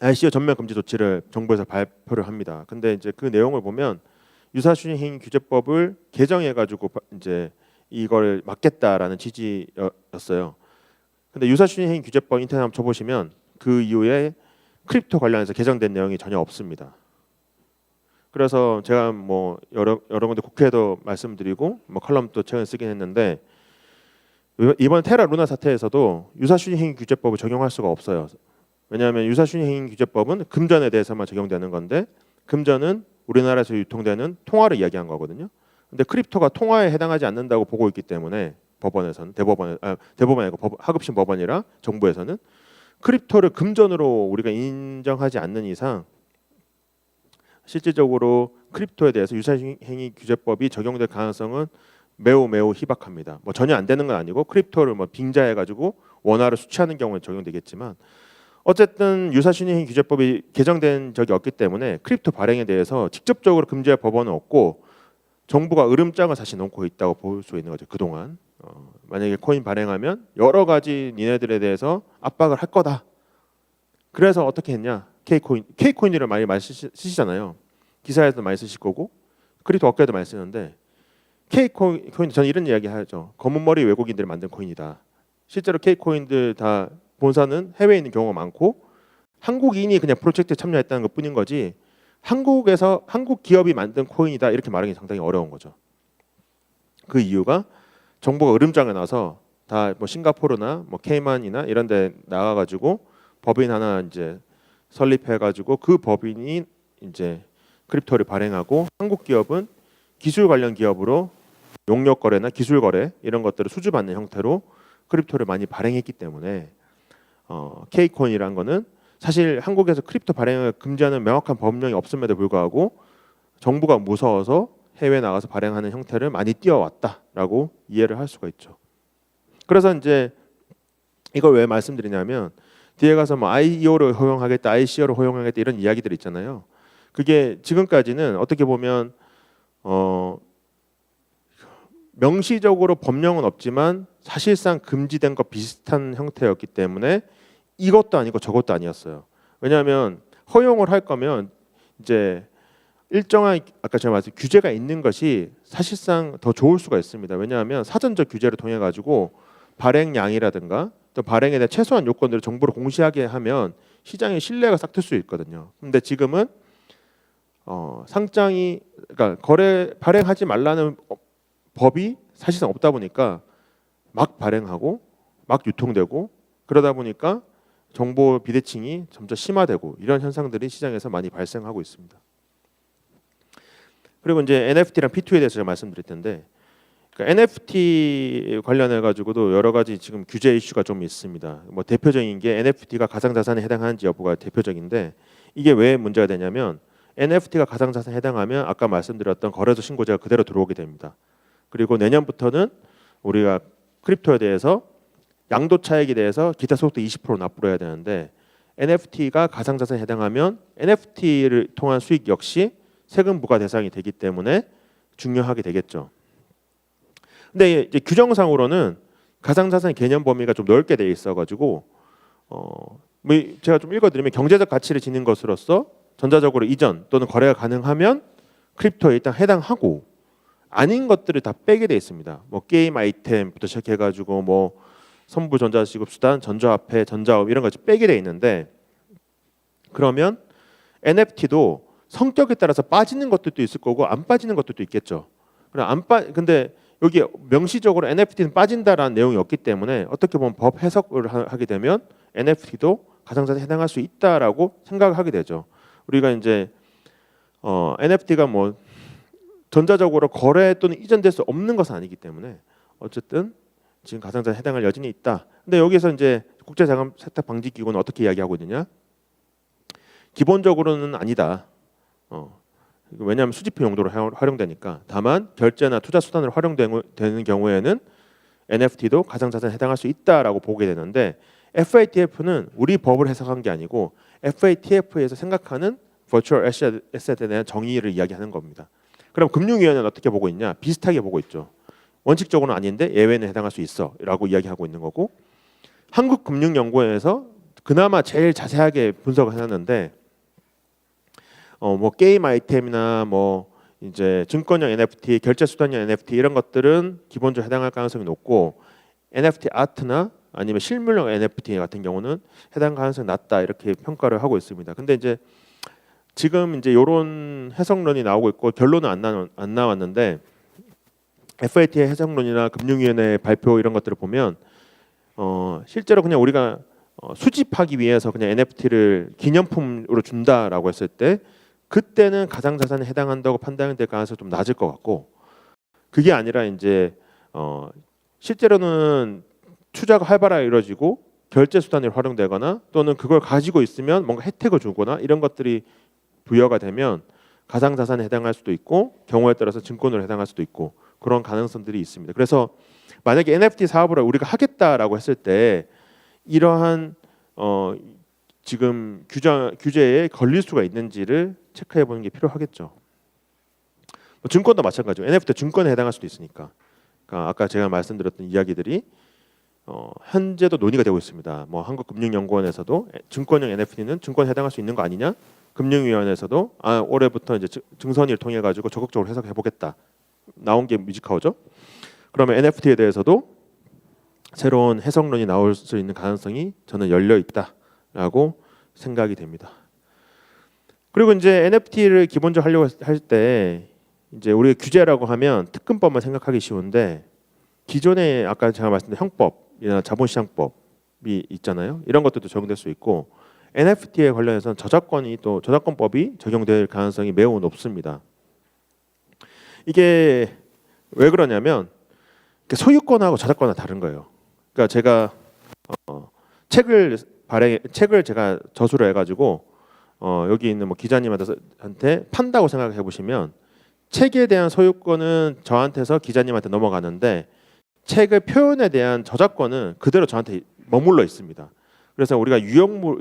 [SPEAKER 1] ICO 전면 금지 조치를 정부에서 발표를 합니다. 근데 이제 그 내용을 보면 유사시행 규제법을 개정해 가지고 이제 이걸 막겠다라는 취지였어요. 근데 유사시행 규제법 인터넷 한번 쳐보시면 그 이후에 크립토 관련해서 개정된 내용이 전혀 없습니다. 그래서 제가 뭐 여러 군데 국회에도 말씀드리고 뭐 컬럼도 최근에 쓰긴 했는데 이번 테라 루나 사태에서도 유사시행 규제법을 적용할 수가 없어요. 왜냐하면 유사시행 규제법은 금전에 대해서만 적용되는 건데 금전은 우리나라에서 유통되는 통화를 이야기한 거거든요. 근데 크립토가 통화에 해당하지 않는다고 보고 있기 때문에 법원에서는 대법원이 아니고 하급심 법원이라 정부에서는 크립토를 금전으로 우리가 인정하지 않는 이상 실질적으로 크립토에 대해서 유사행위 규제법이 적용될 가능성은 매우 희박합니다. 뭐 전혀 안 되는 건 아니고 크립토를 뭐 빙자해 가지고 원화를 수취하는 경우에 적용되겠지만 어쨌든 유사시행 규제법이 개정된 적이 없기 때문에 크립토 발행에 대해서 직접적으로 금지할 법원은 없고 정부가 으름장을 사실 놓고 있다고 볼 수 있는 거죠. 그동안 만약에 코인 발행하면 여러 가지 니네들에 대해서 압박을 할 거다. 그래서 어떻게 했냐? K코인이를 많이 쓰시잖아요. 기사에도 많이 쓰실 거고 크립토 업계에도 많이 쓰는데 K코인 저는 이런 이야기 하죠. 검은머리 외국인들이 만든 코인이다. 실제로 K코인들 다 본사는 해외에 있는 경우가 많고 한국인이 그냥 프로젝트에 참여했다는 것뿐인 거지 한국에서 한국 기업이 만든 코인이다 이렇게 말하기 상당히 어려운 거죠. 그 이유가 정부가 으름장을 놔서 다 뭐 싱가포르나 뭐 케이만이나 이런 데 나가 가지고 법인 하나 이제 설립해 가지고 그 법인이 이제 크립토를 발행하고 한국 기업은 기술 관련 기업으로 용역 거래나 기술 거래 이런 것들을 수주받는 형태로 크립토를 많이 발행했기 때문에 K코인이라는 거는 사실 한국에서 크립토 발행을 금지하는 명확한 법령이 없음에도 불구하고 정부가 무서워서 해외에 나가서 발행하는 형태를 많이 띄워왔다라고 이해를 할 수가 있죠. 그래서 이제 이걸 왜 말씀드리냐면 뒤에 가서 뭐 IEO를 허용하겠다, ICO를 허용하겠다 이런 이야기들이 있잖아요. 그게 지금까지는 어떻게 보면 명시적으로 법령은 없지만 사실상 금지된 것 비슷한 형태였기 때문에 이것도 아니고 저것도 아니었어요. 왜냐하면 허용을 할 거면 이제 일정한 아까 제가 말씀 규제가 있는 것이 사실상 더 좋을 수가 있습니다. 왜냐하면 사전적 규제를 통해 가지고 발행량이라든가 또 발행에 대한 최소한 요건들을 정부로 공시하게 하면 시장의 신뢰가 싹 틀 수 있거든요. 근데 지금은 상장이 그러니까 발행하지 말라는 법이 사실상 없다 보니까 막 발행하고 막 유통되고 그러다 보니까 정보 비대칭이 점점 심화되고 이런 현상들이 시장에서 많이 발생하고 있습니다. 그리고 이제 NFT랑 P2에 대해서 제가 말씀드릴 텐데 그러니까 NFT 관련해 가지고도 여러 가지 지금 규제 이슈가 좀 있습니다. 뭐 대표적인 게 NFT가 가상자산에 해당하는지 여부가 대표적인데 이게 왜 문제가 되냐면 NFT가 가상자산에 해당하면 아까 말씀드렸던 거래소 신고제가 그대로 들어오게 됩니다. 그리고 내년부터는 우리가 크립토에 대해서 양도 차익에 대해서 기타 소득 20% 납부를 해야 되는데 NFT가 가상자산에 해당하면 NFT를 통한 수익 역시 세금 부과 대상이 되기 때문에 중요하게 되겠죠. 근데 이제 규정상으로는 가상자산의 개념 범위가 좀 넓게 돼 있어가지고 제가 좀 읽어드리면 경제적 가치를 지닌 것으로서 전자적으로 이전 또는 거래가 가능하면 크립토에 일단 해당하고 아닌 것들을 다 빼게 돼 있습니다. 뭐 게임 아이템부터 시작해가지고 뭐 선부 전자지급수단, 전자화폐, 전자업 이런 것들 빼게 돼 있는데 그러면 NFT도 성격에 따라서 빠지는 것들도 있을 거고 안 빠지는 것들도 있겠죠. 근데 여기 명시적으로 NFT는 빠진다라는 내용이 없기 때문에 어떻게 보면 법 해석을 하게 되면 NFT도 가상자산에 해당할 수 있다라고 생각을 하게 되죠. 우리가 이제 NFT가 뭐 전자적으로 거래 또는 이전될 수 없는 것은 아니기 때문에 어쨌든 지금 가상자산에 해당할 여지는 있다. 근데 여기서 이제 국제자금 세탁 방지 기구는 어떻게 이야기하고 있느냐? 기본적으로는 아니다. 왜냐하면 수집품 용도로 활용되니까. 다만 결제나 투자 수단으로 활용되는 경우에는 NFT도 가상자산에 해당할 수 있다라고 보게 되는데 FATF는 우리 법을 해석한 게 아니고 FATF에서 생각하는 Virtual Asset에 대한 정의를 이야기하는 겁니다. 그럼 금융위원회는 어떻게 보고 있냐? 비슷하게 보고 있죠. 원칙적으로는 아닌데 예외는 해당할 수 있어라고 이야기하고 있는 거고 한국금융연구원에서 그나마 제일 자세하게 분석을 해놨는데 뭐 게임 아이템이나 뭐 이제 증권형 NFT, 결제 수단형 NFT 이런 것들은 기본적으로 해당할 가능성이 높고 NFT 아트나 아니면 실물형 NFT 같은 경우는 해당 가능성이 낮다 이렇게 평가를 하고 있습니다. 근데 이제 지금 이제 이런 해석론이 나오고 있고 결론은 안 나왔는데 FAT의 해석론이나 금융위원회 발표 이런 것들을 보면 실제로 그냥 우리가 수집하기 위해서 그냥 NFT를 기념품으로 준다라고 했을 때 그때는 가상자산에 해당한다고 판단이 될 가능성이 좀 낮을 것 같고 그게 아니라 이제 실제로는 투자가 활발하게 이루어지고 결제 수단이 활용되거나 또는 그걸 가지고 있으면 뭔가 혜택을 주거나 이런 것들이 부여가 되면 가상자산에 해당할 수도 있고 경우에 따라서 증권으로 해당할 수도 있고 그런 가능성들이 있습니다. 그래서 만약에 NFT 사업을 우리가 하겠다라고 했을 때 이러한 지금 규제에 걸릴 수가 있는지를 체크해 보는 게 필요하겠죠. 뭐 증권도 마찬가지고 NFT 증권에 해당할 수도 있으니까. 그러니까 아까 제가 말씀드렸던 이야기들이 현재도 논의가 되고 있습니다. 뭐 한국금융연구원에서도 증권형 NFT는 증권에 해당할 수 있는 거 아니냐? 금융위원회에서도 올해부터 이제 증선위를 통해 가지고 적극적으로 해석해 보겠다. 나온 게 뮤직하우죠. 그러면 NFT에 대해서도 새로운 해석론이 나올 수 있는 가능성이 저는 열려 있다라고 생각이 됩니다. 그리고 이제 NFT를 기본적으로 하려고 할 때 이제 우리가 규제라고 하면 특근법만 생각하기 쉬운데 기존에 아까 제가 말씀드린 형법이나 자본시장법이 있잖아요. 이런 것들도 적용될 수 있고 NFT에 관련해서는 저작권법이 적용될 가능성이 매우 높습니다. 이게 왜 그러냐면 소유권하고 저작권은 다른 거예요. 그러니까 제가 책을 제가 저수를 해가지고 여기 있는 뭐 기자님한테 판다고 생각해 보시면 책에 대한 소유권은 저한테서 기자님한테 넘어가는데 책의 표현에 대한 저작권은 그대로 저한테 머물러 있습니다. 그래서 우리가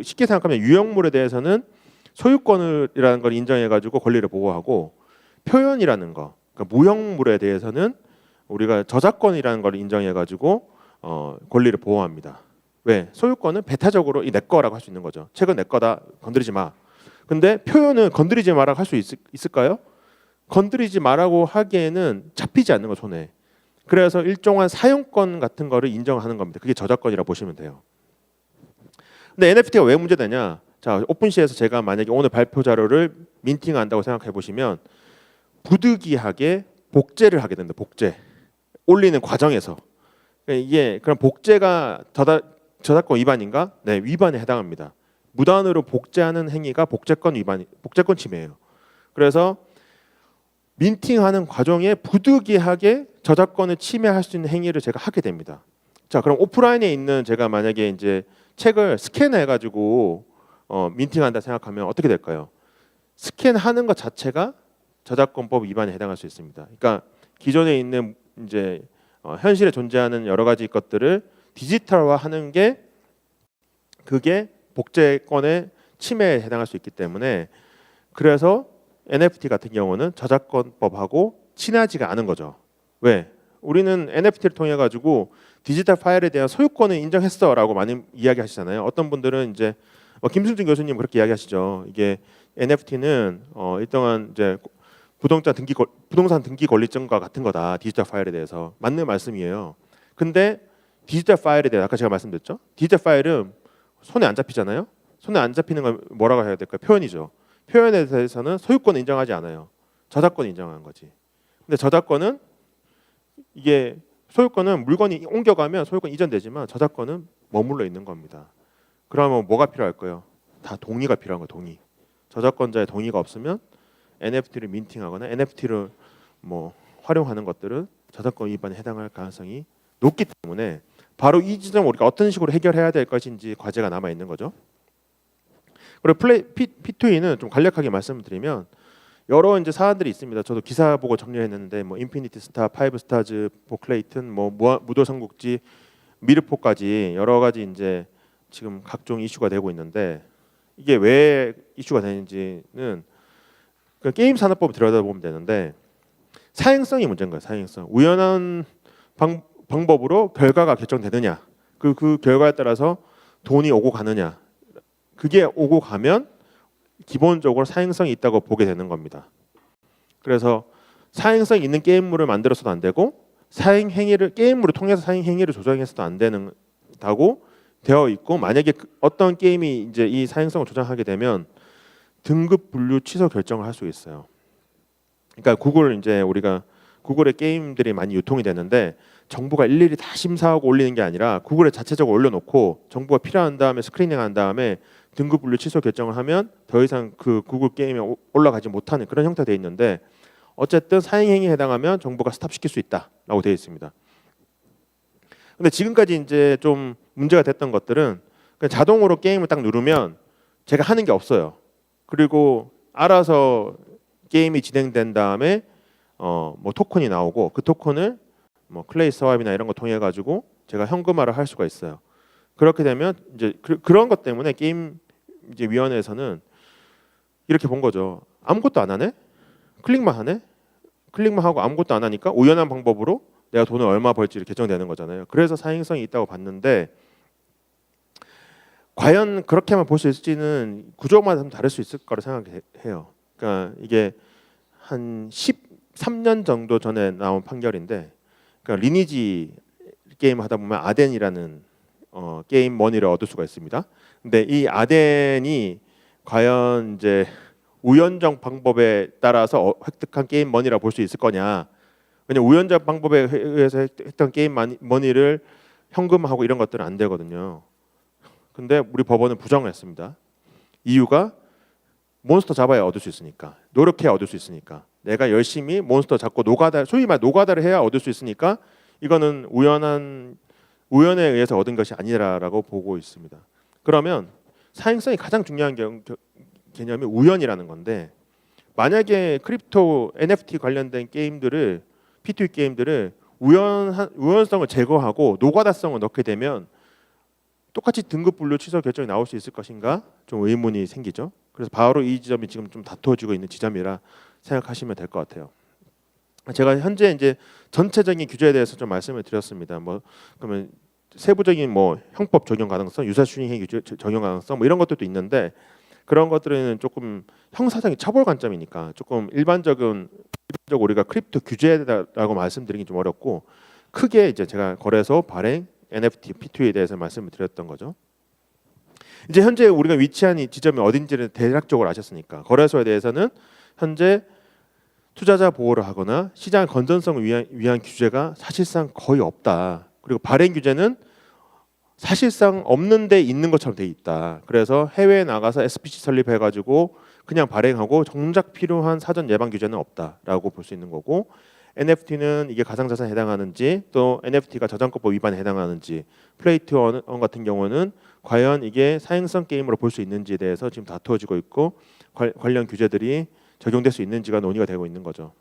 [SPEAKER 1] 쉽게 생각하면 유형물에 대해서는 소유권이라는 걸 인정해가지고 권리를 보호하고 표현이라는 거, 그러니까 무형물에 대해서는 우리가 저작권이라는 걸 인정해가지고 권리를 보호합니다. 왜? 소유권은 배타적으로 이 내 거라고 할 수 있는 거죠. 책은 내 거다, 건드리지 마. 근데 표현은 건드리지 마라고 할 수 있을까요? 건드리지 마라고 하기에는 잡히지 않는 거 손에. 그래서 일종의 사용권 같은 거를 인정하는 겁니다. 그게 저작권이라고 보시면 돼요. 근데 NFT가 왜 문제되냐? 자, 오픈시에서 제가 만약에 오늘 발표 자료를 민팅한다고 생각해 보시면 부득이하게 복제를 하게 된다. 복제. 올리는 과정에서. 이게 그럼 복제가 저작권 위반인가? 네, 위반에 해당합니다. 무단으로 복제하는 행위가 복제권 침해예요. 그래서 민팅하는 과정에 부득이하게 저작권을 침해할 수 있는 행위를 제가 하게 됩니다. 자, 그럼 오프라인에 있는 제가 만약에 이제 책을 스캔해가지고 민팅한다 생각하면 어떻게 될까요? 스캔하는 것 자체가 저작권법 위반에 해당할 수 있습니다. 그러니까 기존에 있는 이제 현실에 존재하는 여러 가지 것들을 디지털화하는 게 그게 복제권의 침해에 해당할 수 있기 때문에 그래서 NFT 같은 경우는 저작권법하고 친하지가 않은 거죠. 왜? 우리는 NFT를 통해 가지고 디지털 파일에 대한 소유권을 인정했어라고 많이 이야기하시잖아요. 어떤 분들은 이제 김승준 교수님 그렇게 이야기하시죠. 이게 NFT는 일정한 이제 부동산 등기 권리증과 같은 거다. 디지털 파일에 대해서 맞는 말씀이에요. 근데 디지털 파일에 대해 아까 제가 말씀드렸죠. 디지털 파일은 손에 안 잡히잖아요. 손에 안 잡히는 걸 뭐라고 해야 될까요? 표현이죠. 표현에 대해서는 소유권 인정하지 않아요. 저작권 인정하는 거지. 근데 저작권은 이게 소유권은 물건이 옮겨가면 소유권 이전되지만 저작권은 머물러 있는 겁니다. 그러면 뭐가 필요할까요? 다 동의가 필요한 거예요. 동의. 저작권자의 동의가 없으면 NFT를 민팅하거나 NFT를 뭐 활용하는 것들은 저작권 위반에 해당할 가능성이 높기 때문에 바로 이 지점 우리가 어떤 식으로 해결해야 될 것인지 과제가 남아 있는 거죠. 그리고 P2E는 좀 간략하게 말씀드리면 여러 이제 사안들이 있습니다. 저도 기사 보고 정리했는데 뭐 인피니티 스타, 파이브 스타즈, 보클레이튼, 뭐 무도 삼국지, 미르포까지 여러 가지 이제 지금 각종 이슈가 되고 있는데 이게 왜 이슈가 되는지는 그 게임 산업법을 들여다보면 되는데 사행성이 문제인 거예요. 사행성. 우연한 방법으로 결과가 결정되느냐, 그 결과에 따라서 돈이 오고 가느냐, 그게 오고 가면 기본적으로 사행성이 있다고 보게 되는 겁니다. 그래서 사행성 있는 게임물을 만들어서도 안 되고 사행 행위를 게임물을 통해서 사행 행위를 조정해서도 안 되는다고 되어 있고, 만약에 어떤 게임이 이제 이 사행성을 조장하게 되면 등급 분류 취소 결정을 할 수 있어요. 그러니까 우리가 구글의 게임들이 많이 유통이 되는데 정부가 일일이 다 심사하고 올리는 게 아니라 구글에 자체적으로 올려놓고 정부가 필요한 다음에 스크리닝한 다음에 등급 분류 취소 결정을 하면 더 이상 그 구글 게임에 올라가지 못하는 그런 형태가 되어 있는데, 어쨌든 사행 행위에 해당하면 정부가 스탑시킬 수 있다라고 되어 있습니다. 근데 지금까지 이제 좀 문제가 됐던 것들은 그냥 자동으로 게임을 딱 누르면 제가 하는 게 없어요. 그리고 알아서 게임이 진행된 다음에 뭐 토큰이 나오고 그 토큰을 뭐 클레이 스왑이나 이런 거 통해 가지고 제가 현금화를 할 수가 있어요. 그렇게 되면 이제 그런 것 때문에 게임 이제 위원회에서는 이렇게 본 거죠. 아무것도 안 하네? 클릭만 하네? 클릭만 하고 아무것도 안 하니까 우연한 방법으로 내가 돈을 얼마 벌지를 결정되는 거잖아요. 그래서 사행성이 있다고 봤는데 과연 그렇게만 볼 수 있을지는 구조마다 좀 다를 수 있을 거라 생각해요. 그러니까 이게 한 13년 정도 전에 나온 판결인데, 그러니까 리니지 게임 하다 보면 아덴이라는 게임 머니를 얻을 수가 있습니다. 근데 이 아덴이 과연 이제 우연적 방법에 따라서 획득한 게임 머니라 볼 수 있을 거냐? 왜냐면 우연적 방법에 의해서 획득한 게임 머니를 현금하고 이런 것들은 안 되거든요. 근데 우리 법원은 부정을 했습니다. 이유가 몬스터 잡아야 얻을 수 있으니까, 노력해야 얻을 수 있으니까, 내가 열심히 몬스터 잡고 소위 말 노가다를 해야 얻을 수 있으니까 이거는 우연에 의해서 얻은 것이 아니라고 보고 있습니다. 그러면 사행성이 가장 중요한 개념이 우연이라는 건데, 만약에 크립토 NFT 관련된 게임들을 P2E 게임들을 우연성을 제거하고 노가다성을 넣게 되면 똑같이 등급 분류 취소 결정이 나올 수 있을 것인가 좀 의문이 생기죠. 그래서 바로 이 지점이 지금 좀 다투어지고 있는 지점이라 생각하시면 될 것 같아요. 제가 현재 이제 전체적인 규제에 대해서 좀 말씀을 드렸습니다. 뭐 그러면 세부적인 뭐 형법 적용 가능성, 유사추징행 규제 적용 가능성 뭐 이런 것들도 있는데, 그런 것들은 조금 형사적인 처벌 관점이니까 조금 일반적으로 우리가 크립토 규제라고 말씀드리기 좀 어렵고, 크게 이제 제가 거래소 발행 NFT, P2E에 대해서 말씀을 드렸던 거죠. 이제 현재 우리가 위치한 이 지점이 어딘지를 대략적으로 아셨으니까 거래소에 대해서는 현재 투자자 보호를 하거나 시장 건전성을 위한 규제가 사실상 거의 없다. 그리고 발행 규제는 사실상 없는데 있는 것처럼 돼 있다. 그래서 해외에 나가서 SPC 설립해가지고 그냥 발행하고 정작 필요한 사전 예방 규제는 없다라고 볼 수 있는 거고, NFT는 이게 가상자산에 해당하는지 또 NFT가 저작권법 위반에 해당하는지, 플레이트 원 같은 경우는 과연 이게 사행성 게임으로 볼 수 있는지에 대해서 지금 다투어지고 있고 관련 규제들이 적용될 수 있는지가 논의가 되고 있는 거죠.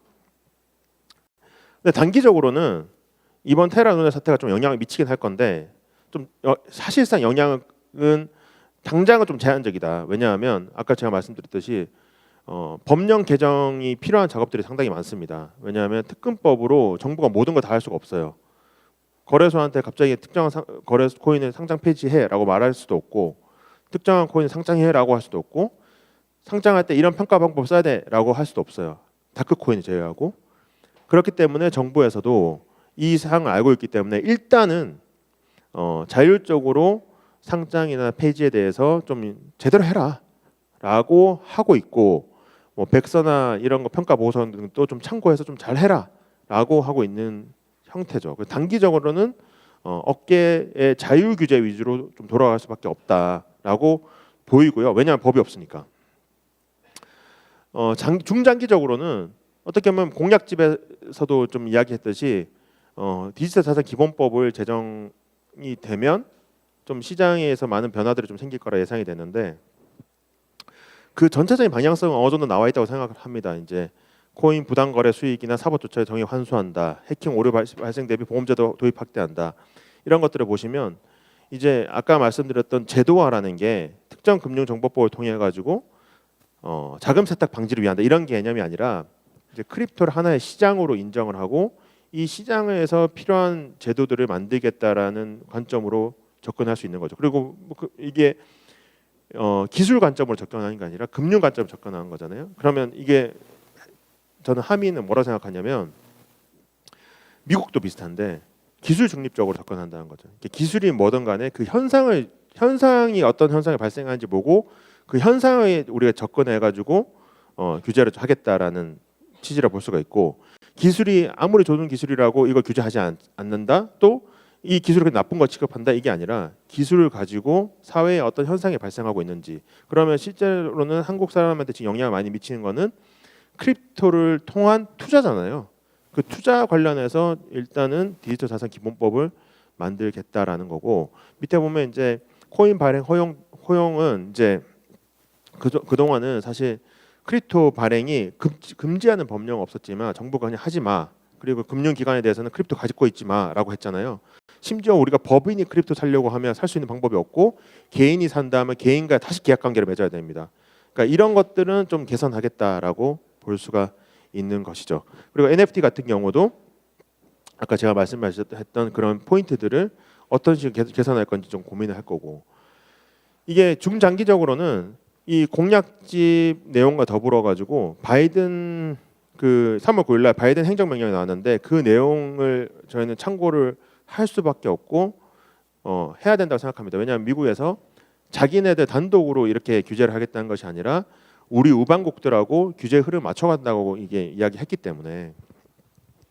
[SPEAKER 1] 근데 단기적으로는 이번 테라 루나 사태가 좀 영향을 미치긴 할 건데 좀 사실상 영향은 당장은 좀 제한적이다. 왜냐하면 아까 제가 말씀드렸듯이 법령 개정이 필요한 작업들이 상당히 많습니다. 왜냐하면 특근법으로 정부가 모든 걸 다 할 수가 없어요. 거래소한테 갑자기 특정한 거래소 코인을 상장 폐지해라고 말할 수도 없고, 특정한 코인 상장해라고 할 수도 없고 상장할 때 이런 평가 방법 써야 돼라고 할 수도 없어요. 다크 코인을 제외하고. 그렇기 때문에 정부에서도 이 사항을 알고 있기 때문에 일단은 자율적으로 상장이나 폐지에 대해서 좀 제대로 해라라고 하고 있고 뭐 백서나 이런 거 평가 보고서 등도 좀 참고해서 좀 잘 해라라고 하고 있는 형태죠. 단기적으로는 업계의 자율 규제 위주로 좀 돌아갈 수밖에 없다라고 보이고요. 왜냐하면 법이 없으니까. 중장기적으로는 어떻게 보면 공약집에서도 좀 이야기했듯이 디지털 자산 기본법을 제정이 되면 좀 시장에서 많은 변화들이 좀 생길 거라 예상이 되는데 그 전체적인 방향성은 어느 정도 나와 있다고 생각을 합니다. 이제 코인 부당 거래 수익이나 사법 조처의 정의 환수한다, 해킹 오류 발생 대비 보험제도 도입 확대한다 이런 것들을 보시면 이제 아까 말씀드렸던 제도화라는 게 특정 금융정보법을 통해 가지고 자금 세탁 방지를 위한다 이런 개념이 아니라 이제 크립토를 하나의 시장으로 인정을 하고 이 시장에서 필요한 제도들을 만들겠다라는 관점으로 접근할 수 있는 거죠. 그리고 이게 기술 관점으로 접근하는 게 아니라 금융 관점으로 접근하는 거잖아요. 그러면 이게 저는 함의는 뭐라 생각하냐면 미국도 비슷한데 기술 중립적으로 접근한다는 거죠. 기술이 뭐든 간에 그 현상이 어떤 현상이 발생하는지 보고 그 현상에 우리가 접근해 가지고 규제를 하겠다라는 취지라 볼 수가 있고 기술이 아무리 좋은 기술이라고 이걸 규제하지 않는다 또 이 기술이 나쁜 거 취급한다 이게 아니라 기술을 가지고 사회에 어떤 현상이 발생하고 있는지 그러면 실제로는 한국 사람한테 지금 영향을 많이 미치는 거는 크립토를 통한 투자잖아요. 그 투자 관련해서 일단은 디지털 자산 기본법을 만들겠다라는 거고 밑에 보면 이제 코인 발행 허용은 이제 그동안은 사실 크립토 발행이 금지하는 법령은 없었지만 정부가 그냥 하지 마. 그리고 금융기관에 대해서는 크립토 가지고 있지 마라고 했잖아요. 심지어 우리가 법인이 크립토 살려고 하면 살 수 있는 방법이 없고 개인이 산다면 개인과 다시 계약 관계를 맺어야 됩니다. 그러니까 이런 것들은 좀 개선하겠다라고 볼 수가 있는 것이죠. 그리고 NFT 같은 경우도 아까 제가 말씀하셨던 그런 포인트들을 어떤 식으로 개선할 건지 좀 고민을 할 거고 이게 중장기적으로는 이 공약집 내용과 더불어 가지고 바이든 그 3월 9일날 바이든 행정명령이 나왔는데 그 내용을 저희는 참고를 할 수밖에 없고 해야 된다고 생각합니다. 왜냐하면 미국에서 자기네들 단독으로 이렇게 규제를 하겠다는 것이 아니라 우리 우방국들하고 규제 흐름 맞춰간다고 이게 이야기했기 때문에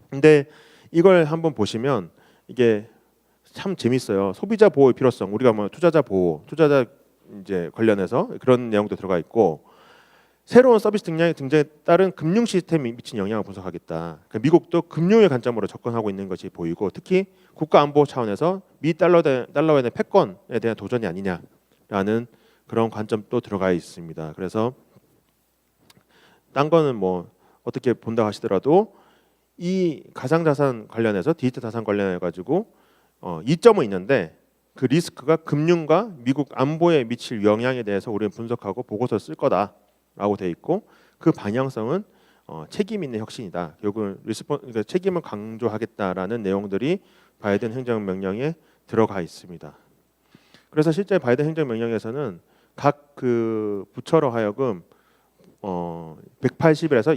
[SPEAKER 1] 근데 이걸 한번 보시면 이게 참 재밌어요. 소비자 보호의 필요성 우리가 뭐 투자자 보호, 투자자 이제 관련해서 그런 내용도 들어가 있고 새로운 서비스 등장에 따른 금융 시스템이 미친 영향을 분석하겠다. 그러니까 미국도 금융의 관점으로 접근하고 있는 것이 보이고 특히 국가 안보 차원에서 미 달러에 대한 패권에 대한 도전이 아니냐라는 그런 관점도 들어가 있습니다. 그래서 딴 거는 뭐 어떻게 본다 하시더라도 이 가상자산 관련해서 디지털 자산 관련해 가지고 이점은 있는데 그 리스크가 금융과 미국 안보에 미칠 영향에 대해서 우리는 분석하고 보고서를 쓸 거다라고 돼 있고 그 방향성은 책임 있는 혁신이다. 결국은 그러니까 책임을 강조하겠다라는 내용들이 바이든 행정명령에 들어가 있습니다. 그래서 실제 바이든 행정명령에서는 각 그 부처로 하여금 180일에서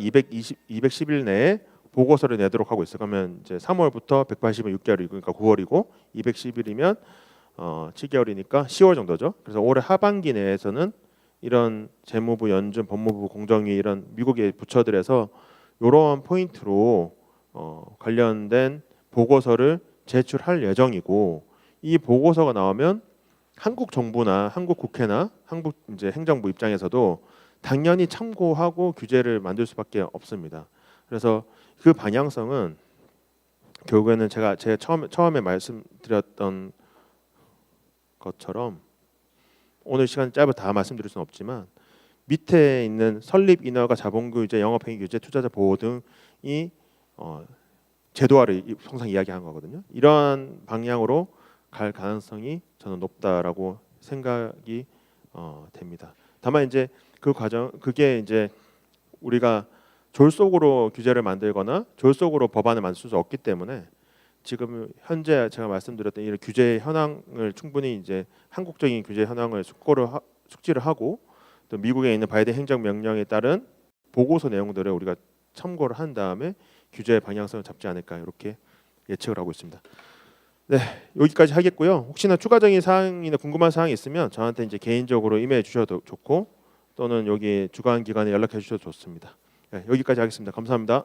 [SPEAKER 1] 210일 내에 보고서를 내도록 하고 있어요. 그러면 이제 3월부터 180일 6개월이고 그러니까 9월이고 210일이면 7개월이니까 10월 정도죠. 그래서 올해 하반기 내에서는 이런 재무부, 연준, 법무부, 공정위 이런 미국의 부처들에서 이러한 포인트로 관련된 보고서를 제출할 예정이고 이 보고서가 나오면 한국 정부나 한국 국회나 한국 이제 행정부 입장에서도 당연히 참고하고 규제를 만들 수밖에 없습니다. 그래서 그 방향성은 결국에는 제가 처음에 말씀드렸던 것처럼 오늘 시간 짧아 다 말씀드릴 수는 없지만 밑에 있는 설립 인허가, 자본규제, 영업행위 규제, 투자자 보호 등이 제도화를 항상 이야기한 거거든요. 이러한 방향으로 갈 가능성이 저는 높다라고 생각이 됩니다. 다만 이제 그 과정 그게 이제 우리가 졸속으로 규제를 만들거나 졸속으로 법안을 만들 수 없기 때문에 지금 현재 제가 말씀드렸던 이런 규제 현황을 충분히 이제 한국적인 규제 현황을 숙고를 숙지를 하고 또 미국에 있는 바이든 행정명령에 따른 보고서 내용들을 우리가 참고를 한 다음에 규제의 방향성을 잡지 않을까 이렇게 예측을 하고 있습니다. 네, 여기까지 하겠고요. 혹시나 추가적인 사항이나 궁금한 사항이 있으면 저한테 이제 개인적으로 이메일 주셔도 좋고 또는 여기 주관 기관에 연락해 주셔도 좋습니다. 네, 여기까지 하겠습니다. 감사합니다.